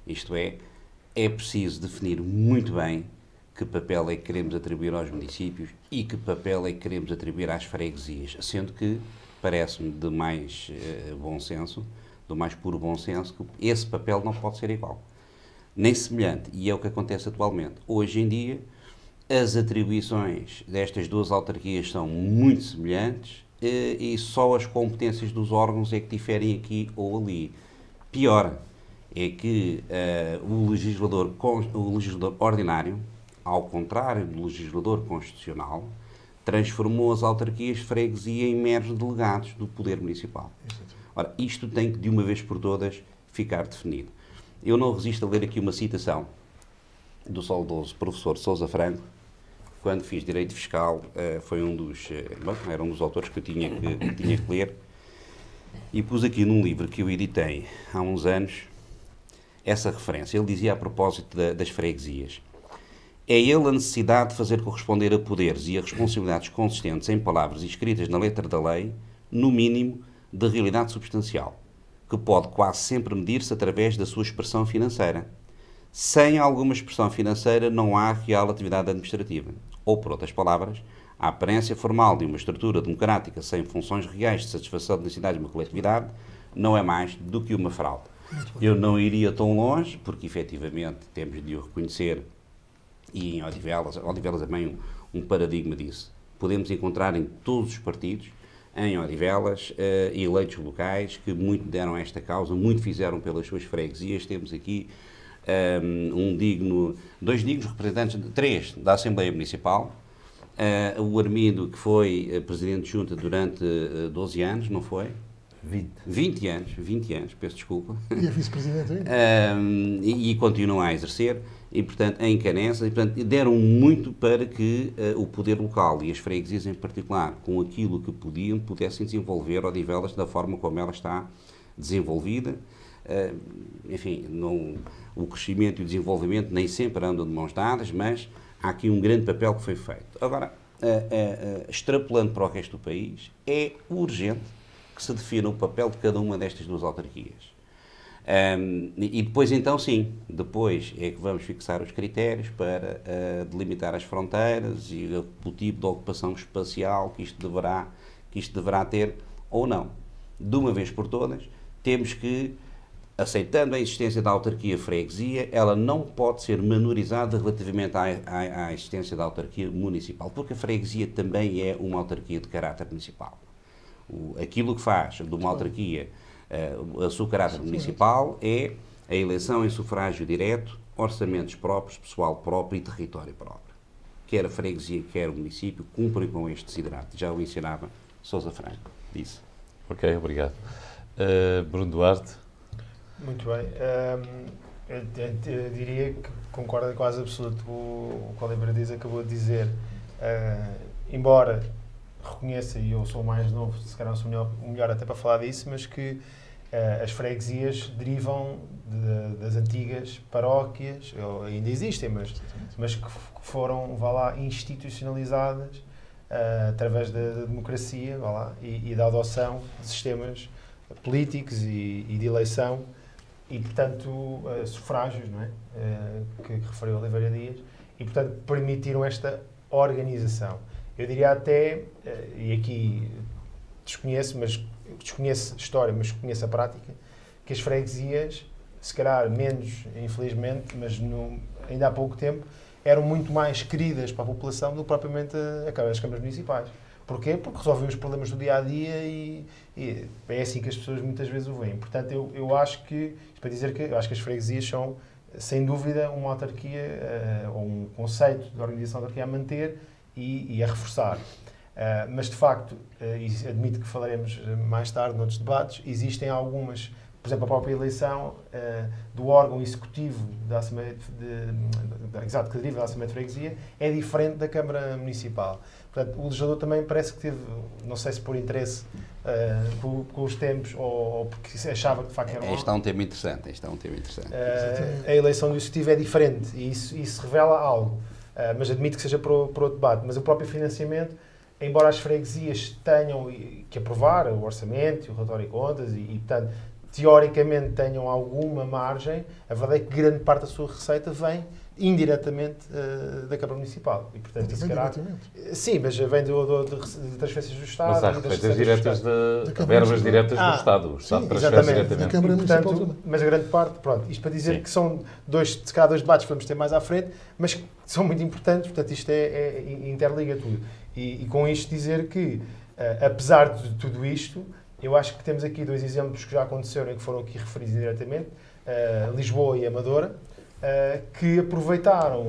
Isto é preciso definir muito bem que papel é que queremos atribuir aos municípios e que papel é que queremos atribuir às freguesias, sendo que parece-me de mais bom senso, do mais puro bom senso, que esse papel não pode ser igual, nem semelhante, e é o que acontece atualmente. Hoje em dia, as atribuições destas duas autarquias são muito semelhantes e só as competências dos órgãos é que diferem aqui ou ali. Pior é que o legislador ordinário, ao contrário do legislador constitucional, transformou as autarquias de freguesia em meros delegados do poder municipal. Ora, isto tem que, de uma vez por todas, ficar definido. Eu não resisto a ler aqui uma citação do saudoso professor Sousa Franco, quando fiz Direito Fiscal, foi era um dos autores que eu tinha que ler, e pus aqui num livro que eu editei há uns anos essa referência. Ele dizia a propósito das freguesias: é ele a necessidade de fazer corresponder a poderes e a responsabilidades consistentes em palavras escritas na letra da lei, no mínimo, de realidade substancial, que pode quase sempre medir-se através da sua expressão financeira. Sem alguma expressão financeira não há real atividade administrativa. Ou, por outras palavras, a aparência formal de uma estrutura democrática sem funções reais de satisfação de necessidades de uma coletividade não é mais do que uma fraude. Eu não iria tão longe, porque efetivamente temos de o reconhecer, e em Odivelas é bem um paradigma disso. Podemos encontrar em todos os partidos, em Odivelas, eleitos locais que muito deram a esta causa, muito fizeram pelas suas freguesias. Temos aqui dois dignos representantes, três, da Assembleia Municipal. O Armindo, que foi Presidente de Junta durante 12 anos, não foi? 20 anos, peço desculpa. E é Vice-Presidente ainda. E continua a exercer. E, portanto, em Canessa, e, portanto, deram muito para que o poder local e as freguesias em particular, com aquilo que podiam, pudessem desenvolver Odivelas da forma como ela está desenvolvida. Enfim, o crescimento e o desenvolvimento nem sempre andam de mãos dadas, mas há aqui um grande papel que foi feito. Agora, extrapolando para o resto do país, é urgente que se defina o papel de cada uma destas duas autarquias. E depois, então, sim, depois é que vamos fixar os critérios para delimitar as fronteiras e o tipo de ocupação espacial que isto deverá ter ou não. De uma vez por todas, temos que, aceitando a existência da autarquia freguesia, ela não pode ser menorizada relativamente à existência da autarquia municipal, porque a freguesia também é uma autarquia de caráter municipal. Aquilo que faz de uma autarquia a seu caráter municipal é a eleição em sufrágio direto, orçamentos próprios, pessoal próprio e território próprio. Quer a freguesia, quer o município, cumprem com este desiderato. Já o ensinava Sousa Franco. Disse. Ok, obrigado. Bruno Duarte. Muito bem. Eu diria que concordo quase absoluto com o que o Oliveira Dias acabou de dizer. Embora reconheça, e eu sou mais novo, se calhar sou o melhor até para falar disso, mas que as freguesias derivam das antigas paróquias, ainda existem, mas que foram, institucionalizadas através da democracia, e da adoção de sistemas políticos e de eleição, e, portanto, sufrágios, não é? Que referiu Oliveira Dias, e, portanto, permitiram esta organização. Eu diria até, e aqui desconheço a história, mas conheço a prática, que as freguesias, se calhar menos, infelizmente, mas ainda há pouco tempo, eram muito mais queridas para a população do que propriamente as câmaras municipais. Porquê? Porque resolviam os problemas do dia-a-dia e é assim que as pessoas muitas vezes o veem. Portanto, eu acho que, isto para dizer que eu acho que as freguesias são, sem dúvida, uma autarquia ou um conceito de organização da autarquia a manter e a reforçar. Mas, de facto, e admito que falaremos mais tarde noutros debates, existem algumas, por exemplo, a própria eleição do órgão executivo da Assembleia que deriva da Assembleia de Freguesia é diferente da Câmara Municipal. Portanto, o legislador também parece que teve, não sei se por interesse com os tempos ou porque achava que de facto era Este é um tema interessante. a eleição do executivo é diferente e isso revela algo. Mas admito que seja para outro debate. Mas o próprio financiamento, embora as freguesias tenham que aprovar o orçamento, o relatório de contas e portanto, teoricamente tenham alguma margem, a verdade é que grande parte da sua receita vem indiretamente da Câmara Municipal. E, portanto, isso sim, mas vem de transferências do Estado. Mas há receitas diretas de verbas diretas do Estado. O Estado transfere diretamente. Câmara Municipal também. Mas a grande parte, pronto, isto para dizer que são se calhar dois debates que vamos ter mais à frente, mas que são muito importantes, portanto, isto interliga tudo. E com isto dizer que, apesar de tudo isto, eu acho que temos aqui dois exemplos que já aconteceram e que foram aqui referidos diretamente, Lisboa e Amadora, que aproveitaram,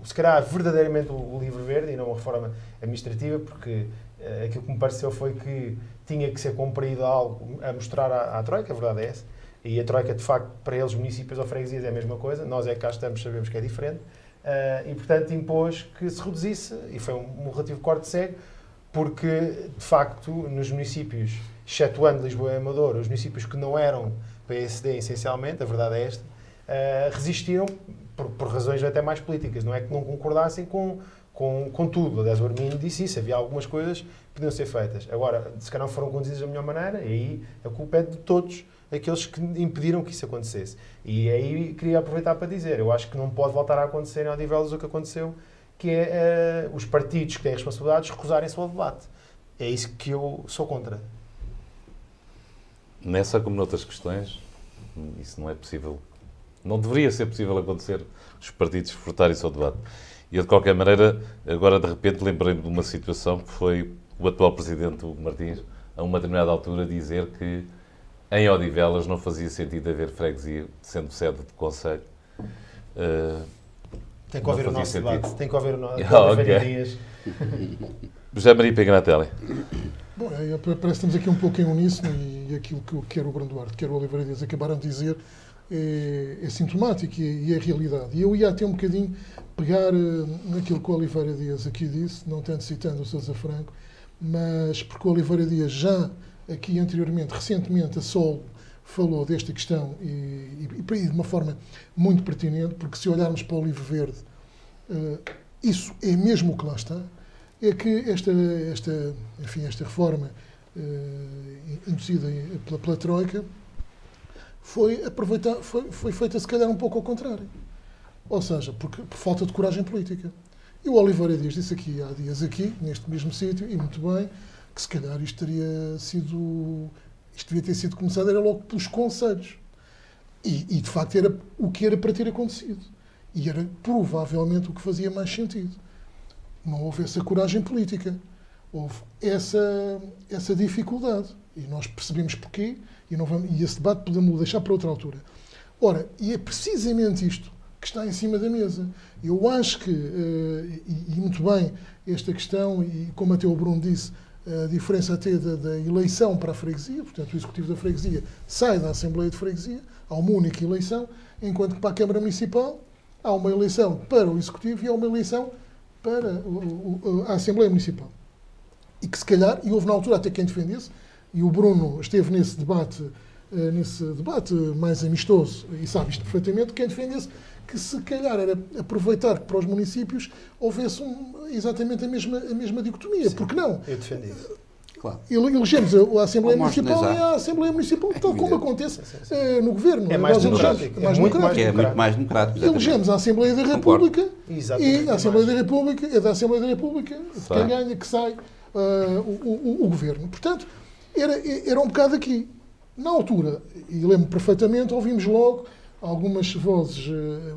se calhar, verdadeiramente o Livro Verde e não a reforma administrativa, porque aquilo que me pareceu foi que tinha que ser cumprido algo a mostrar à Troika, a verdade é essa, e a Troika, de facto, para eles, municípios ou freguesias, é a mesma coisa, nós é que cá estamos, sabemos que é diferente, e, portanto, impôs que se reduzisse, e foi um relativo corte cego, porque, de facto, nos municípios, excetuando Lisboa e Amadora, os municípios que não eram PSD, essencialmente, a verdade é esta, resistiram por razões até mais políticas, não é que não concordassem com tudo. Aliás, o Arminho disse isso, havia algumas coisas que podiam ser feitas. Agora, se calhar não foram conduzidas da melhor maneira, e aí a culpa é de todos aqueles que impediram que isso acontecesse. E aí queria aproveitar para dizer, eu acho que não pode voltar a acontecer ao nível do que aconteceu, que é os partidos que têm responsabilidades recusarem-se ao debate. É isso que eu sou contra. Nessa, como noutras questões, isso não é possível. Não deveria ser possível acontecer os partidos furtarem-se ao debate. E eu, de qualquer maneira, agora de repente lembrei-me de uma situação que foi o atual Presidente Hugo Martins, a uma determinada altura, dizer que em Odivelas não fazia sentido haver freguesia sendo sede de conselho. Tem que ouvir o nosso debate. Tem que ouvir o nosso debate. José Maria Pignatelli. Bom, parece que estamos aqui um pouco em uníssono e aquilo que quer o Bruno Duarte, quer o Oliveira Dias acabaram de dizer é sintomático e é realidade. E eu ia até um bocadinho pegar naquilo que o Oliveira Dias aqui disse, não tanto citando o Sousa Franco, mas porque o Oliveira Dias já aqui anteriormente, recentemente, a Sol falou desta questão e de uma forma muito pertinente, porque se olharmos para o Livro Verde, isso é mesmo o que lá está, é que esta reforma induzida pela Troika foi feita se calhar um pouco ao contrário. Ou seja, por falta de coragem política. E o Oliveira Dias disse aqui, há dias aqui, neste mesmo sítio, e muito bem, que se calhar isto devia ter sido começado era logo pelos conselhos. E de facto era o que era para ter acontecido. E era provavelmente o que fazia mais sentido. Não houve essa coragem política. Houve essa dificuldade. E nós percebemos porquê, e esse debate podemos deixar para outra altura. Ora, e é precisamente isto que está em cima da mesa. Eu acho que, e muito bem, esta questão, e como até o Bruno disse, a diferença até da eleição para a freguesia, portanto o Executivo da Freguesia sai da Assembleia de Freguesia, há uma única eleição, enquanto que para a Câmara Municipal há uma eleição para o Executivo e há uma eleição para a Assembleia Municipal. E que se calhar, e houve na altura até quem defendesse, e o Bruno esteve nesse debate mais amistoso, e sabe isto perfeitamente, quem defendesse que se calhar era aproveitar que para os municípios houvesse exatamente a mesma dicotomia. Sim, porque não? Eu defendi isso. Claro. Elegemos a Assembleia Municipal e a Assembleia Municipal, tal como acontece no Governo. É mais democrático. É muito mais democrático. Elegemos a Assembleia da República e a Assembleia da República é da Assembleia da República quem ganha, que sai o Governo. Portanto, era um bocado aqui. Na altura, e lembro perfeitamente, ouvimos logo algumas vozes,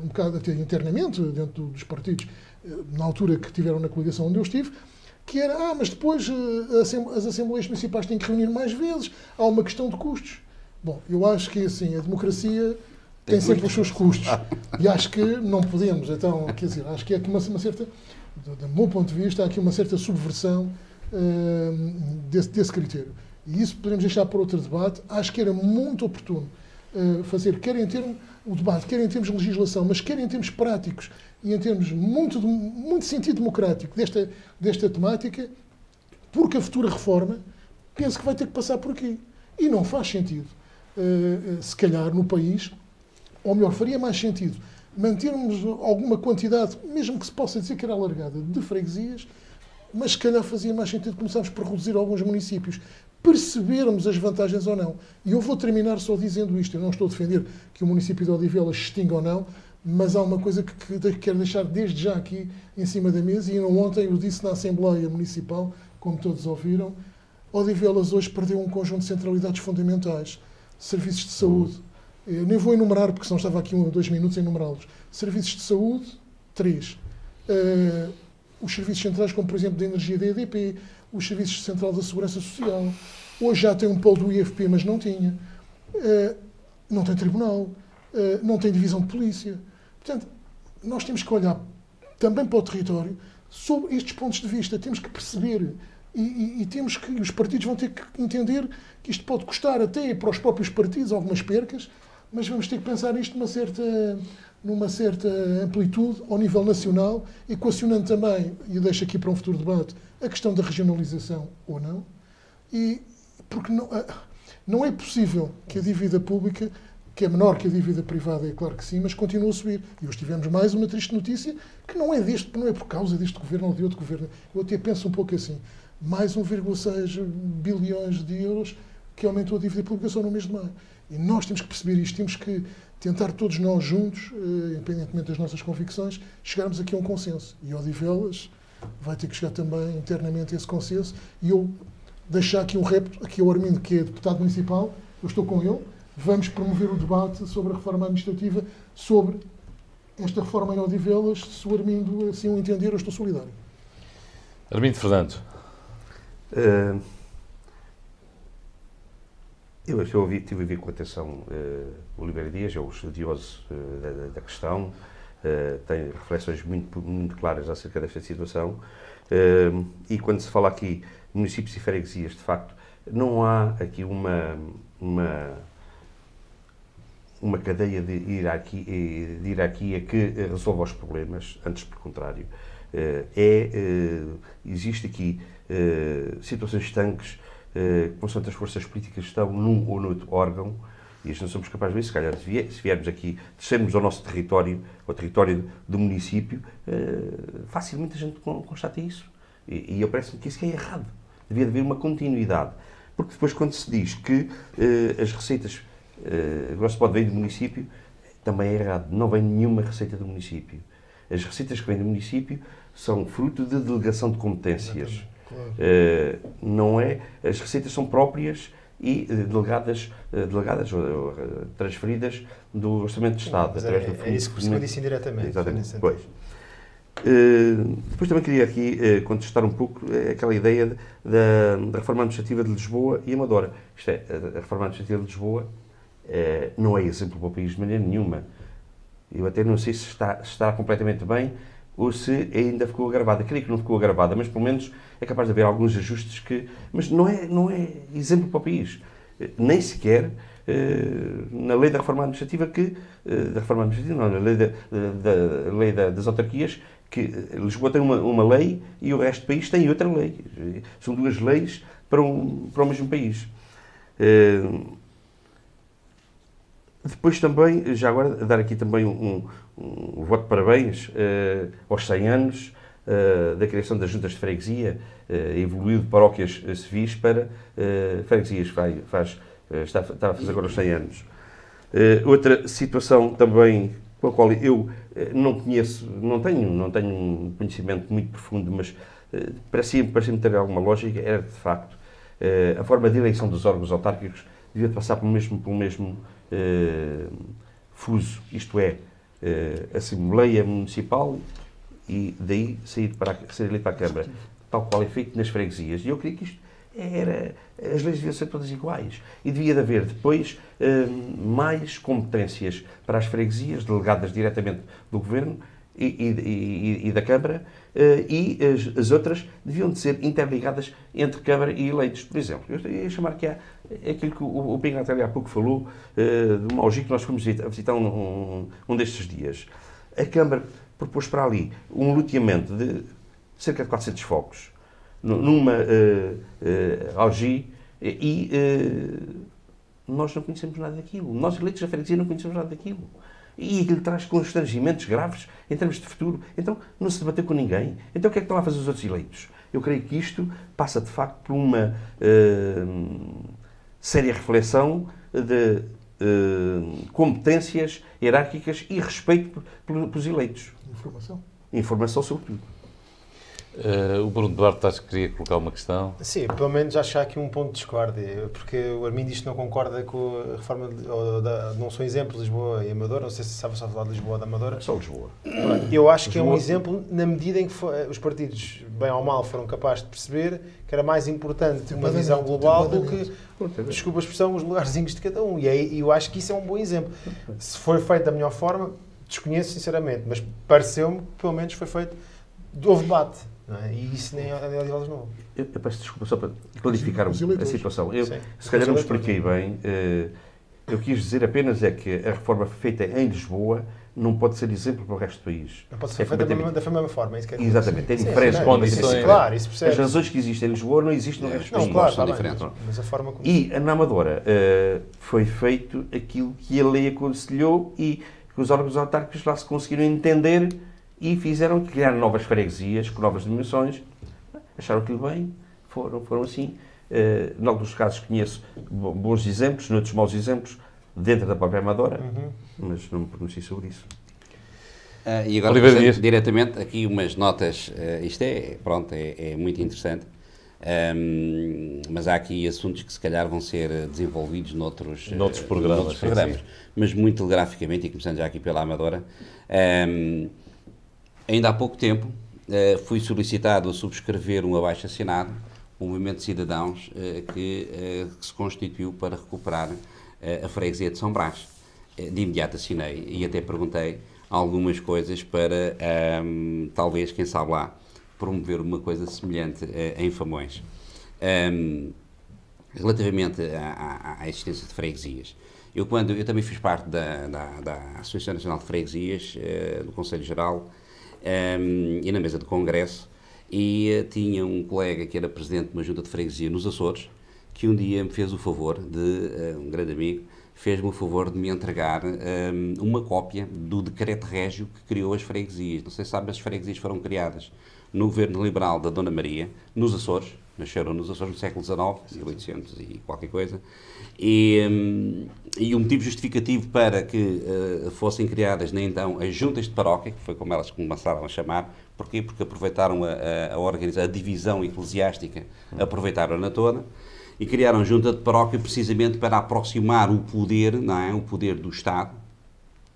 um bocado até internamente, dentro dos partidos, na altura que tiveram na coligação onde eu estive, que era, mas depois as Assembleias Municipais têm que reunir mais vezes, há uma questão de custos. Bom, eu acho que assim, a democracia tem sempre os seus custos. E acho que não podemos, então, quer dizer, acho que é aqui uma certa, do meu ponto de vista, há aqui uma certa subversão desse critério. E isso podemos deixar para outro debate. Acho que era muito oportuno fazer, quer em termos o debate, quer em termos de legislação, mas quer em termos práticos e em termos muito sentido democrático desta temática, porque a futura reforma penso que vai ter que passar por aqui. E não faz sentido, se calhar, no país, ou melhor, faria mais sentido mantermos alguma quantidade, mesmo que se possa dizer que era alargada, de freguesias, mas se calhar fazia mais sentido começarmos por reduzir alguns municípios, percebermos as vantagens ou não. E eu vou terminar só dizendo isto. Eu não estou a defender que o município de Odivelas se extinga ou não, mas há uma coisa que quero deixar desde já aqui em cima da mesa, e ontem eu disse na Assembleia Municipal, como todos ouviram, Odivelas hoje perdeu um conjunto de centralidades fundamentais. Serviços de saúde, eu nem vou enumerar, porque senão estava aqui 1 ou 2 minutos a enumerá-los. Serviços de saúde, 3. Os serviços centrais, como por exemplo da energia da EDP, os serviços centrais da segurança social. Hoje já tem um polo do IFP, mas não tinha. Não tem tribunal, não tem divisão de polícia. Portanto, nós temos que olhar também para o território sob estes pontos de vista. Temos que perceber e temos que, os partidos vão ter que entender que isto pode custar até para os próprios partidos algumas percas, mas vamos ter que pensar nisto numa certa amplitude ao nível nacional, equacionando também, e eu deixo aqui para um futuro debate, a questão da regionalização ou não, e porque não é possível que a dívida pública, que é menor que a dívida privada, é claro que sim, mas continua a subir. E hoje tivemos mais uma triste notícia, que não é por causa deste governo ou de outro governo. Eu até penso um pouco assim, mais 1,6 bilhões de euros que aumentou a dívida pública só no mês de maio. E nós temos que perceber isto, temos que tentar todos nós juntos, independentemente das nossas convicções, chegarmos aqui a um consenso. E Odivelas vai ter que chegar também internamente a esse consenso. E eu deixar aqui um repto, aqui ao Armindo, que é deputado municipal, eu estou com ele, vamos promover o debate sobre a reforma administrativa, sobre esta reforma em Odivelas. Se o Armindo assim o entender, eu estou solidário. Armindo Fernando. Eu estive a ouvir com atenção o Oliveira Dias, é o estudioso da questão, tem reflexões muito claras acerca desta situação, e quando se fala aqui de municípios e freguesias, de facto, não há aqui uma cadeia de hierarquia que resolva os problemas, antes pelo contrário. Existe aqui situações estanques, consoante as forças políticas estão num ou noutro órgão, e nós não somos capazes de ver, se calhar, se viermos aqui, descermos ao nosso território, ao território do município, facilmente a gente constata isso. E eu parece-me que isso é errado. Devia haver uma continuidade. Porque depois, quando se diz que as receitas, agora se pode vir do município, também é errado. Não vem nenhuma receita do município. As receitas que vêm do município são fruto de delegação de competências. Claro. Não é, as receitas são próprias e delegadas ou transferidas do Orçamento de Estado. Através do fundo. É isso que eu disse indiretamente. Exatamente. Pois. Depois também queria aqui contestar um pouco aquela ideia da reforma administrativa de Lisboa e Amadora. Isto é, a reforma administrativa de Lisboa não é exemplo para o país de maneira nenhuma. Eu até não sei se está completamente bem ou se ainda ficou agravada. Creio que não ficou agravada, mas pelo menos é capaz de haver alguns ajustes que... Mas não é exemplo para o país. Nem sequer na lei da reforma administrativa na lei das autarquias, que Lisboa tem uma lei e o resto do país tem outra lei. São duas leis para o mesmo país. Depois também, já agora, dar aqui também um voto de parabéns aos 100 anos da criação das juntas de freguesia, evoluiu de paróquias civis para freguesias, está a fazer agora os 100 anos. Outra situação também com a qual eu não conheço, não tenho um conhecimento muito profundo, mas parecia-me ter alguma lógica, era de facto a forma de eleição dos órgãos autárquicos devia passar pelo mesmo fuso, isto é, Assembleia Municipal e daí sair ali para a Câmara, tal qual é feito nas freguesias. E eu queria que isto as leis deviam ser todas iguais. E devia de haver depois mais competências para as freguesias, delegadas diretamente do Governo e da Câmara, e as outras deviam de ser interligadas entre Câmara e eleitos. Por exemplo, eu ia chamar que há aquilo que o Pingateli há pouco falou, de uma algia que nós fomos visitar um destes dias. A Câmara propôs para ali um loteamento de cerca de 400 focos, numa algia, e nós não conhecemos nada daquilo. Nós, eleitos da freguesia, não conhecemos nada daquilo. E aquilo traz constrangimentos graves em termos de futuro. Então, não se debateu com ninguém. Então, o que é que estão a fazer os outros eleitos? Eu creio que isto passa, de facto, por uma séria reflexão de competências hierárquicas e respeito pelos eleitos. Informação, sobretudo. O Bruno Duarte, acho que queria colocar uma questão. Sim, pelo menos acho que há aqui um ponto de discórdia, porque o Armindo diz que não concorda com a reforma, não são exemplos de Lisboa e Amadora, não sei se sabe só falar de Lisboa ou da Amadora. Só Lisboa. Eu acho que é um exemplo na medida em que os partidos, bem ou mal, foram capazes de perceber que era mais importante uma visão global do que, desculpa a expressão, os lugarzinhos de cada um. E eu acho que isso é um bom exemplo. Se foi feito da melhor forma, desconheço sinceramente, mas pareceu-me que pelo menos foi feito, houve debate. Não é? E isso nem é de olhos não. Eu peço desculpa só para clarificar a situação. Se calhar não me expliquei bem. Eu quis dizer apenas é que a reforma feita em Lisboa não pode ser exemplo para o resto do país. Não pode ser feita da mesma forma. É isso que é exatamente. Tem diferentes condições. Claro, isso percebe. As razões que existem em Lisboa não existem no resto do país. Claro, são diferentes. Mas a forma como... E na Amadora foi feito aquilo que a lei aconselhou e que os órgãos autárquicos lá se conseguiram entender e fizeram criar novas freguesias, com novas dimensões, acharam aquilo bem, foram assim. Em alguns casos conheço bons exemplos, noutros maus exemplos, dentro da própria Amadora, mas não me pronuncio sobre isso. E agora, portanto, diretamente, aqui umas notas, isto é muito interessante, mas há aqui assuntos que se calhar vão ser desenvolvidos noutros programas, mas muito telegraficamente, e começando já aqui pela Amadora. Ainda há pouco tempo fui solicitado a subscrever um abaixo-assinado, um movimento de cidadãos que se constituiu para recuperar a freguesia de São Brás. De imediato assinei e até perguntei algumas coisas para, talvez, quem sabe lá, promover uma coisa semelhante em Famões. Relativamente à existência de freguesias, eu também fiz parte da Associação Nacional de Freguesias, do Conselho Geral, e na mesa de congresso, e tinha um colega que era presidente de uma junta de freguesia nos Açores, que um dia me fez o favor um grande amigo, fez-me o favor de me entregar uma cópia do decreto régio que criou as freguesias. Não sei se sabe, as freguesias foram criadas no governo liberal da Dona Maria, nos Açores, nasceram nos Açores no século XIX, 1800 e qualquer coisa, e o motivo justificativo para que fossem criadas nem então as juntas de paróquia, que foi como elas começaram a chamar. Porquê? Porque aproveitaram a divisão eclesiástica, aproveitaram-na toda e criaram junta de paróquia precisamente para aproximar o poder, não é? O poder do Estado,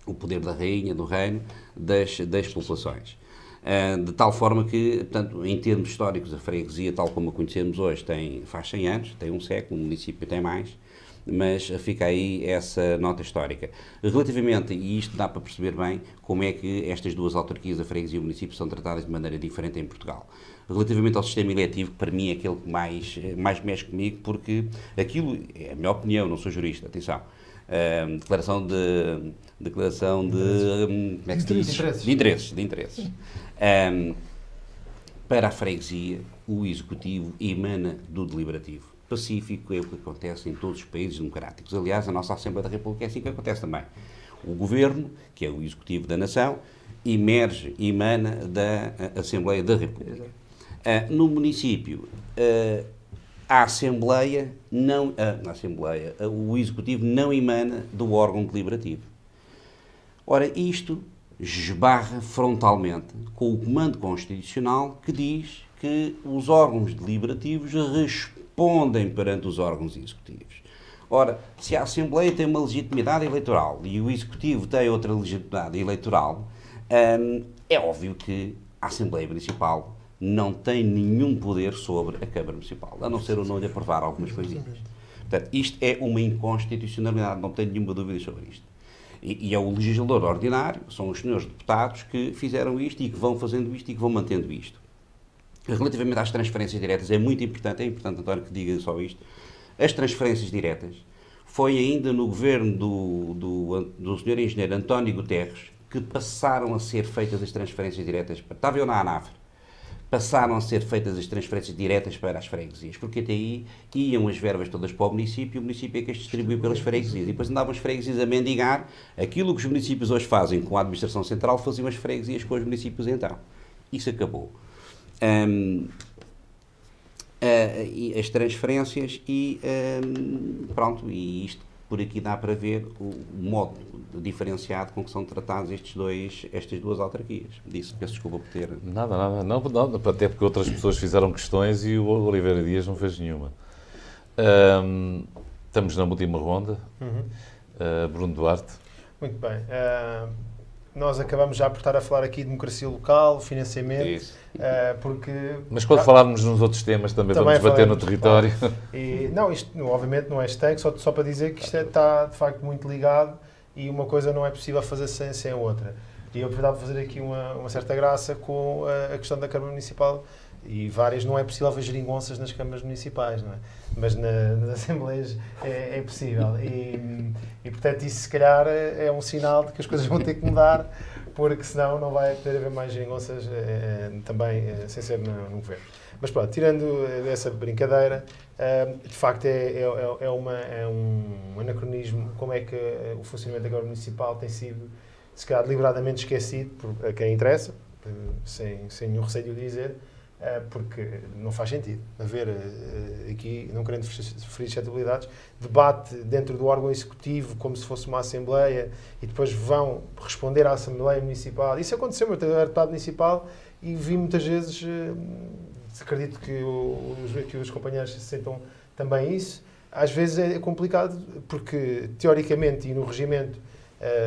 o poder da rainha, do reino, das populações. De tal forma que, portanto, em termos históricos, a freguesia, tal como a conhecemos hoje, faz 100 anos, tem um século, o município tem mais, mas fica aí essa nota histórica. Relativamente, e isto dá para perceber bem, como é que estas duas autarquias, a freguesia e o município, são tratadas de maneira diferente em Portugal. Relativamente ao sistema eletivo, que para mim é aquele que mais mexe comigo, porque aquilo, é a minha opinião, não sou jurista, atenção, declaração de como é que se diz? De interesses. Para a freguesia, o executivo emana do deliberativo. Pacífico é o que acontece em todos os países democráticos. Aliás, a nossa Assembleia da República é assim que acontece também. O governo, que é o executivo da nação, emana da Assembleia da República. No município, o executivo não emana do órgão deliberativo. Ora, isto esbarra frontalmente com o comando constitucional que diz que os órgãos deliberativos respondem perante os órgãos executivos. Ora, se a Assembleia tem uma legitimidade eleitoral e o Executivo tem outra legitimidade eleitoral, é óbvio que a Assembleia Municipal não tem nenhum poder sobre a Câmara Municipal, a não ser o não lhe aprovar algumas coisinhas. Portanto, isto é uma inconstitucionalidade, não tenho nenhuma dúvida sobre isto. E é o legislador ordinário, são os senhores deputados que fizeram isto e que vão fazendo isto e que vão mantendo isto. Relativamente às transferências diretas, é importante, António, que diga só isto. As transferências diretas foi ainda no governo do Sr. Engenheiro António Guterres que passaram a ser feitas as transferências diretas, estava eu na ANAFRE, passaram a ser feitas as transferências diretas para as freguesias, porque até aí iam as verbas todas para o município e o município é que as distribuiu pelas freguesias. E depois andavam as freguesias a mendigar aquilo que os municípios hoje fazem com a administração central, faziam as freguesias com os municípios então. Isso acabou. As transferências e pronto, e isto por aqui dá para ver o modo diferenciado com que são tratados estas duas autarquias. Peço desculpa por ter... Nada, não, até porque outras pessoas fizeram questões e o Oliveira Dias não fez nenhuma. Estamos na última ronda. Bruno Duarte. Muito bem. Nós acabamos já por estar a falar aqui de democracia local, financiamento, porque... Mas quando falarmos nos outros temas também vamos bater no território. E, não, isto obviamente não é hashtag, só para dizer que isto está de facto muito ligado e uma coisa não é possível fazer sem a outra. E eu precisava fazer aqui uma certa graça com a questão da Câmara Municipal. E várias, não é possível haver geringonças nas câmaras municipais, não é? Mas nas assembleias é possível. E portanto isso se calhar é um sinal de que as coisas vão ter que mudar, porque senão não vai poder haver mais geringonças também sem ser no governo. Mas pronto, tirando essa brincadeira, de facto é um anacronismo como é que o funcionamento da Câmara Municipal tem sido, se calhar, deliberadamente esquecido por a quem interessa, sem nenhum receio de o dizer, porque não faz sentido haver aqui, não querendo ferir suscetibilidades, debate dentro do órgão executivo como se fosse uma Assembleia e depois vão responder à Assembleia Municipal. Isso aconteceu, eu era deputado municipal e vi muitas vezes, acredito que os companheiros sentam também isso, às vezes é complicado porque teoricamente e no regimento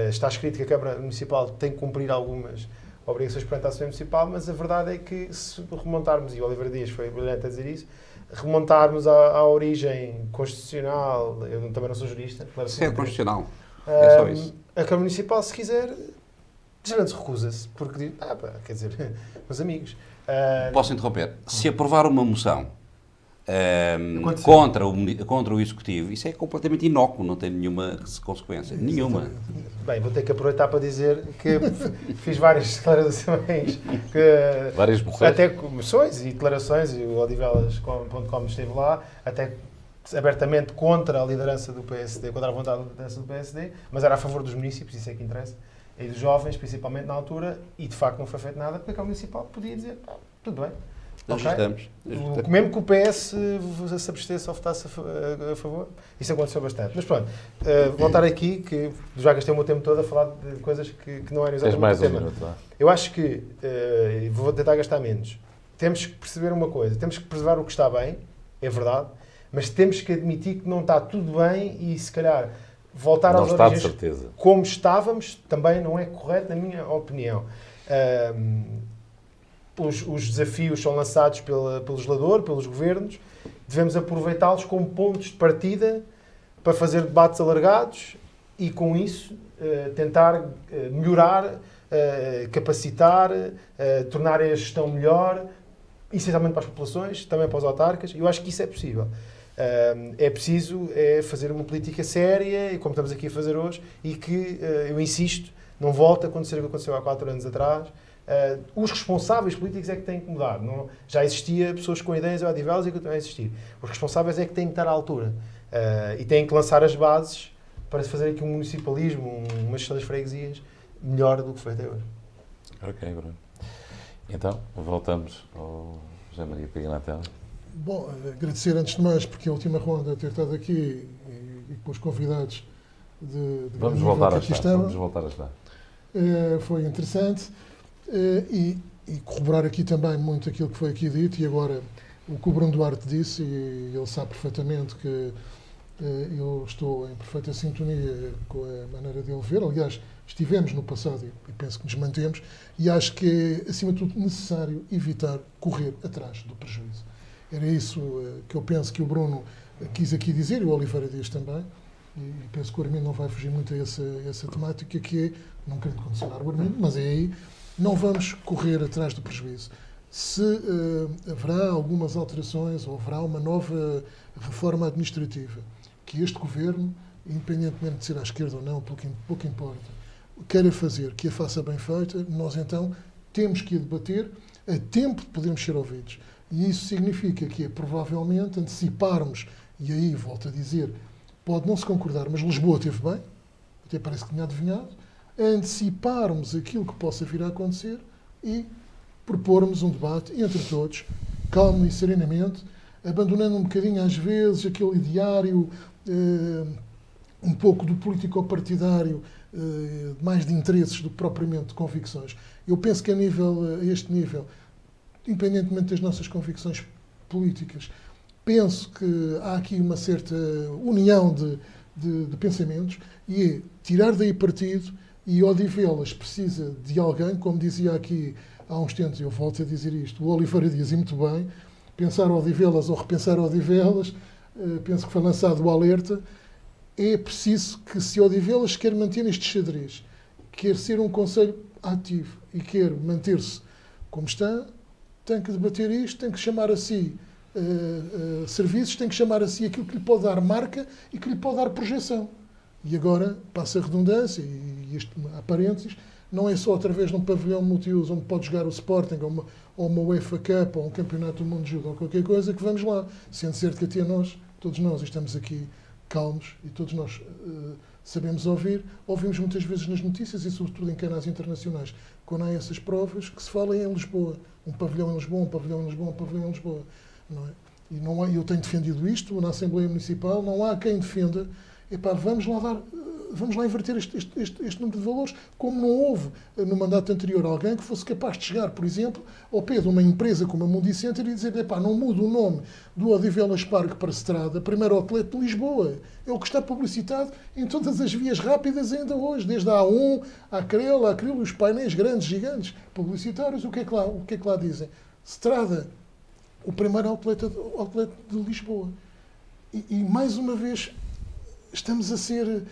está escrito que a Câmara Municipal tem que cumprir algumas obrigações perante a Assembleia Municipal, mas a verdade é que se remontarmos, e o Oliveira Dias foi brilhante a dizer isso, remontarmos à origem constitucional, eu também não sou jurista. Sim, é constitucional, é só isso. A Câmara Municipal, se quiser, geralmente recusa-se, porque diz, quer dizer, meus amigos... Posso interromper? Se aprovar uma moção contra o Executivo, isso é completamente inócuo, não tem nenhuma consequência. Nenhuma. Bem, vou ter que aproveitar para dizer que fiz várias declarações, várias moções? Até moções e declarações, e o odivelas.com esteve lá, até abertamente contra a liderança do PSD, contra a vontade da liderança do PSD, mas era a favor dos municípios, isso é que interessa, e dos jovens, principalmente na altura, e de facto não foi feito nada, porque a Câmara Municipal podia dizer, tudo bem. Ajustamos. Mesmo que o PS se abstesse ou votasse a favor, isso aconteceu bastante. Mas pronto, voltar aqui, que já gastei o meu tempo todo a falar de coisas que não eram exatamente o tema. Minuto, eu acho que, vou tentar gastar menos, temos que perceber uma coisa, temos que preservar o que está bem, é verdade, mas temos que admitir que não está tudo bem e se calhar voltar às origens como estávamos também não é correto, na minha opinião. Os desafios são lançados pelo legislador, pelos governos, devemos aproveitá-los como pontos de partida para fazer debates alargados e, com isso, tentar melhorar, capacitar, tornar a gestão melhor, essencialmente para as populações, também para os autarcas. Eu acho que isso é possível. É preciso fazer uma política séria, e como estamos aqui a fazer hoje, e que, eu insisto, não volta a acontecer o que aconteceu há 4 anos atrás. Os responsáveis políticos é que têm que mudar. Não, já existia pessoas com ideias ou odivelas e continuam a existir. Os responsáveis é que têm que estar à altura e têm que lançar as bases para se fazer aqui um municipalismo, uma gestão das freguesias melhor do que foi até hoje. Ok, Bruno. Então, voltamos ao José Maria Pignatelli. Bom, agradecer antes de mais, porque a última ronda ter estado aqui e com os convidados de vamos voltar a estar. Foi interessante. E corroborar aqui também muito aquilo que foi aqui dito e agora o que o Bruno Duarte disse, e ele sabe perfeitamente que Eu estou em perfeita sintonia com a maneira dele ver. Aliás, estivemos no passado e penso que nos mantemos, e acho que é, acima de tudo, necessário evitar correr atrás do prejuízo. Era isso que eu penso que o Bruno quis aqui dizer, e o Oliveira diz também, e penso que o Armindo não vai fugir muito a essa temática, que é, não querendo condicionar o Armindo, mas é aí, não vamos correr atrás do prejuízo. Se haverá algumas alterações ou haverá uma nova reforma administrativa que este Governo, independentemente de ser à esquerda ou não, pouco importa, queira fazer, que a faça bem feita, nós então temos que a debater a tempo de podermos ser ouvidos. E isso significa que é provavelmente anteciparmos, e aí volto a dizer, pode não se concordar, mas Lisboa teve bem, até parece que tinha adivinhado, anteciparmos aquilo que possa vir a acontecer e propormos um debate entre todos, calmo e serenamente, abandonando um bocadinho às vezes aquele ideário um pouco do político-partidário, mais de interesses do que propriamente de convicções. Eu penso que a este nível, independentemente das nossas convicções políticas, penso que há aqui uma certa união de pensamentos e é tirar daí partido, e Odivelas precisa de alguém, como dizia aqui há uns tempos, eu volto a dizer isto, o Oliveira diz e muito bem, pensar Odivelas ou repensar Odivelas, penso que foi lançado o alerta, é preciso que, se Odivelas quer manter este xadrez, quer ser um conselho ativo e quer manter-se como está, tem que debater isto, tem que chamar a si serviços, tem que chamar a si aquilo que lhe pode dar marca e que lhe pode dar projeção. E agora, passa a redundância, e isto, há parênteses, não é só através de um pavilhão multiuso onde pode jogar o Sporting ou uma UEFA Cup ou um Campeonato do Mundo de Judo ou qualquer coisa que vamos lá. Sendo certo que até nós, todos nós, estamos aqui calmos e todos nós sabemos ouvimos muitas vezes nas notícias e sobretudo em canais internacionais, quando há essas provas, que se fala em Lisboa. Um pavilhão em Lisboa, um pavilhão em Lisboa, um pavilhão em Lisboa. Não é? E não há, eu tenho defendido isto na Assembleia Municipal, não há quem defenda. Epá, vamos lá inverter este número de valores, como não houve no mandato anterior alguém que fosse capaz de chegar, por exemplo, ao pé de uma empresa como a Mundicenter e dizer, epá, não muda o nome do Odivelas Parque para Estrada, primeiro outlet de Lisboa. É o que está publicitado em todas as vias rápidas ainda hoje, desde a A1, a Acrel, os painéis grandes, gigantes, publicitários. O que é que lá dizem? Estrada, o primeiro outlet de Lisboa. E mais uma vez, estamos a ser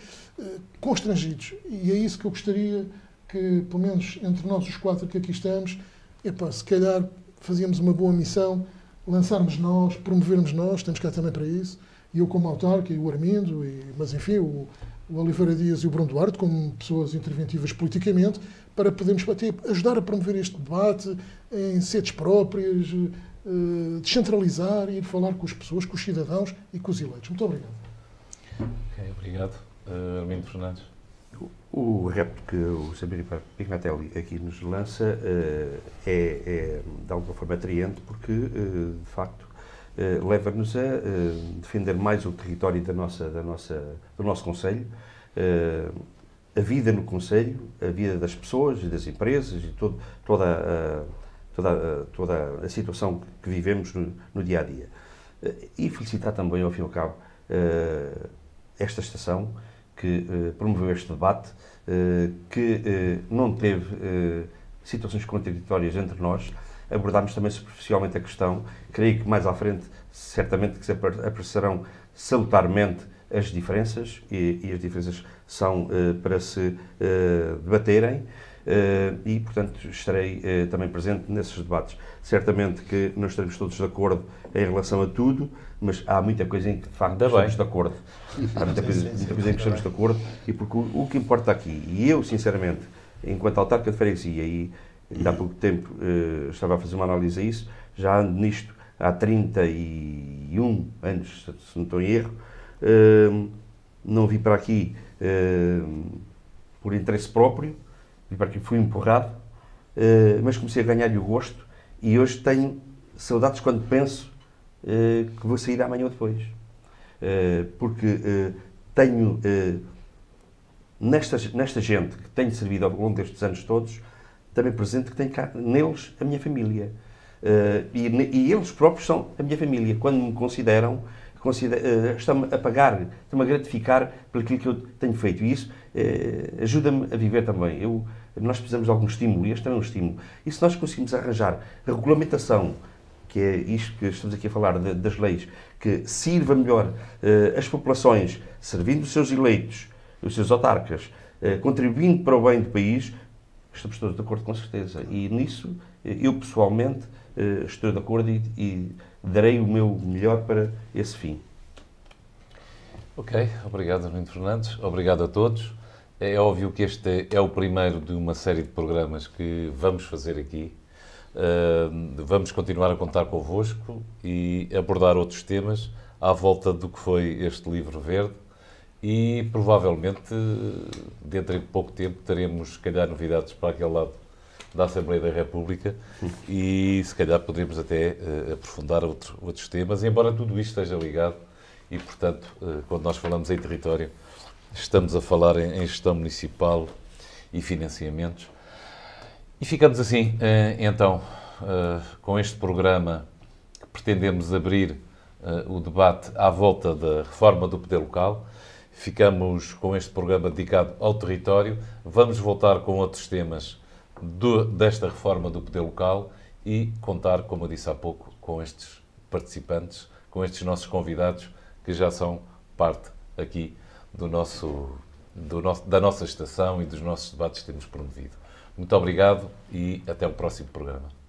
constrangidos. E é isso que eu gostaria que, pelo menos entre nós os quatro que aqui estamos, se calhar fazíamos uma boa missão, lançarmos nós, promovermos nós, estamos cá também para isso, e eu como autarca, e o Armindo, mas enfim, o Oliveira Dias e o Bruno Duarte, como pessoas interventivas politicamente, para podermos ajudar a promover este debate em sedes próprias, descentralizar e falar com as pessoas, com os cidadãos e com os eleitos. Muito obrigado. Ok, obrigado. Armindo Fernandes. O repto que o Samir Pignatelli aqui nos lança é de alguma forma atraente porque, de facto, leva-nos a defender mais o território do nosso Conselho, a vida no Conselho, a vida das pessoas e das empresas e toda a situação que vivemos no dia-a-dia. E felicitar também, ao fim e ao cabo, esta estação que promoveu este debate, que não teve situações contraditórias entre nós. Abordámos também superficialmente a questão. Creio que mais à frente, certamente, que se apreciarão salutarmente as diferenças, e as diferenças são para se debaterem, e, portanto, estarei também presente nesses debates. Certamente que não estaremos todos de acordo em relação a tudo, mas há muita coisa em que, de facto, estamos de acordo. Há muita coisa em que estamos de acordo, e porque o que importa aqui, e eu, sinceramente, enquanto autarca de freguesia, e ainda há pouco tempo estava a fazer uma análise a isso, já ando nisto há 31 anos, se não estou em erro, não vim para aqui por interesse próprio, vim para aqui, fui empurrado, mas comecei a ganhar-lhe o gosto, e hoje tenho saudades quando penso que vou sair amanhã ou depois. Porque tenho, nesta gente que tenho servido ao longo destes anos todos, também presente que tenho cá neles a minha família. E eles próprios são a minha família. Quando me consideram estão-me a pagar, estão-me a gratificar por aquilo que eu tenho feito. E isso ajuda-me a viver também. Nós precisamos de algum estímulo, e este é um estímulo. E se nós conseguimos arranjar a regulamentação, que é isto que estamos aqui a falar, das leis, que sirva melhor as populações, servindo os seus eleitos, os seus autarcas, contribuindo para o bem do país, estamos todos de acordo com certeza. E nisso, eu pessoalmente estou de acordo e darei o meu melhor para esse fim. Ok, obrigado, Armindo Fernandes. Obrigado a todos. É óbvio que este é o primeiro de uma série de programas que vamos fazer aqui. Vamos continuar a contar convosco e abordar outros temas à volta do que foi este livro verde e provavelmente dentro de pouco tempo teremos se calhar novidades para aquele lado da Assembleia da República e se calhar poderemos até aprofundar outros temas, embora tudo isto esteja ligado e portanto quando nós falamos em território estamos a falar em gestão municipal e financiamentos. E ficamos assim, então, com este programa que pretendemos abrir o debate à volta da reforma do poder local. Ficamos com este programa dedicado ao território. Vamos voltar com outros temas desta reforma do poder local e contar, como eu disse há pouco, com estes participantes, com estes nossos convidados, que já são parte aqui da nossa estação e dos nossos debates que temos promovido. Muito obrigado e até o próximo programa.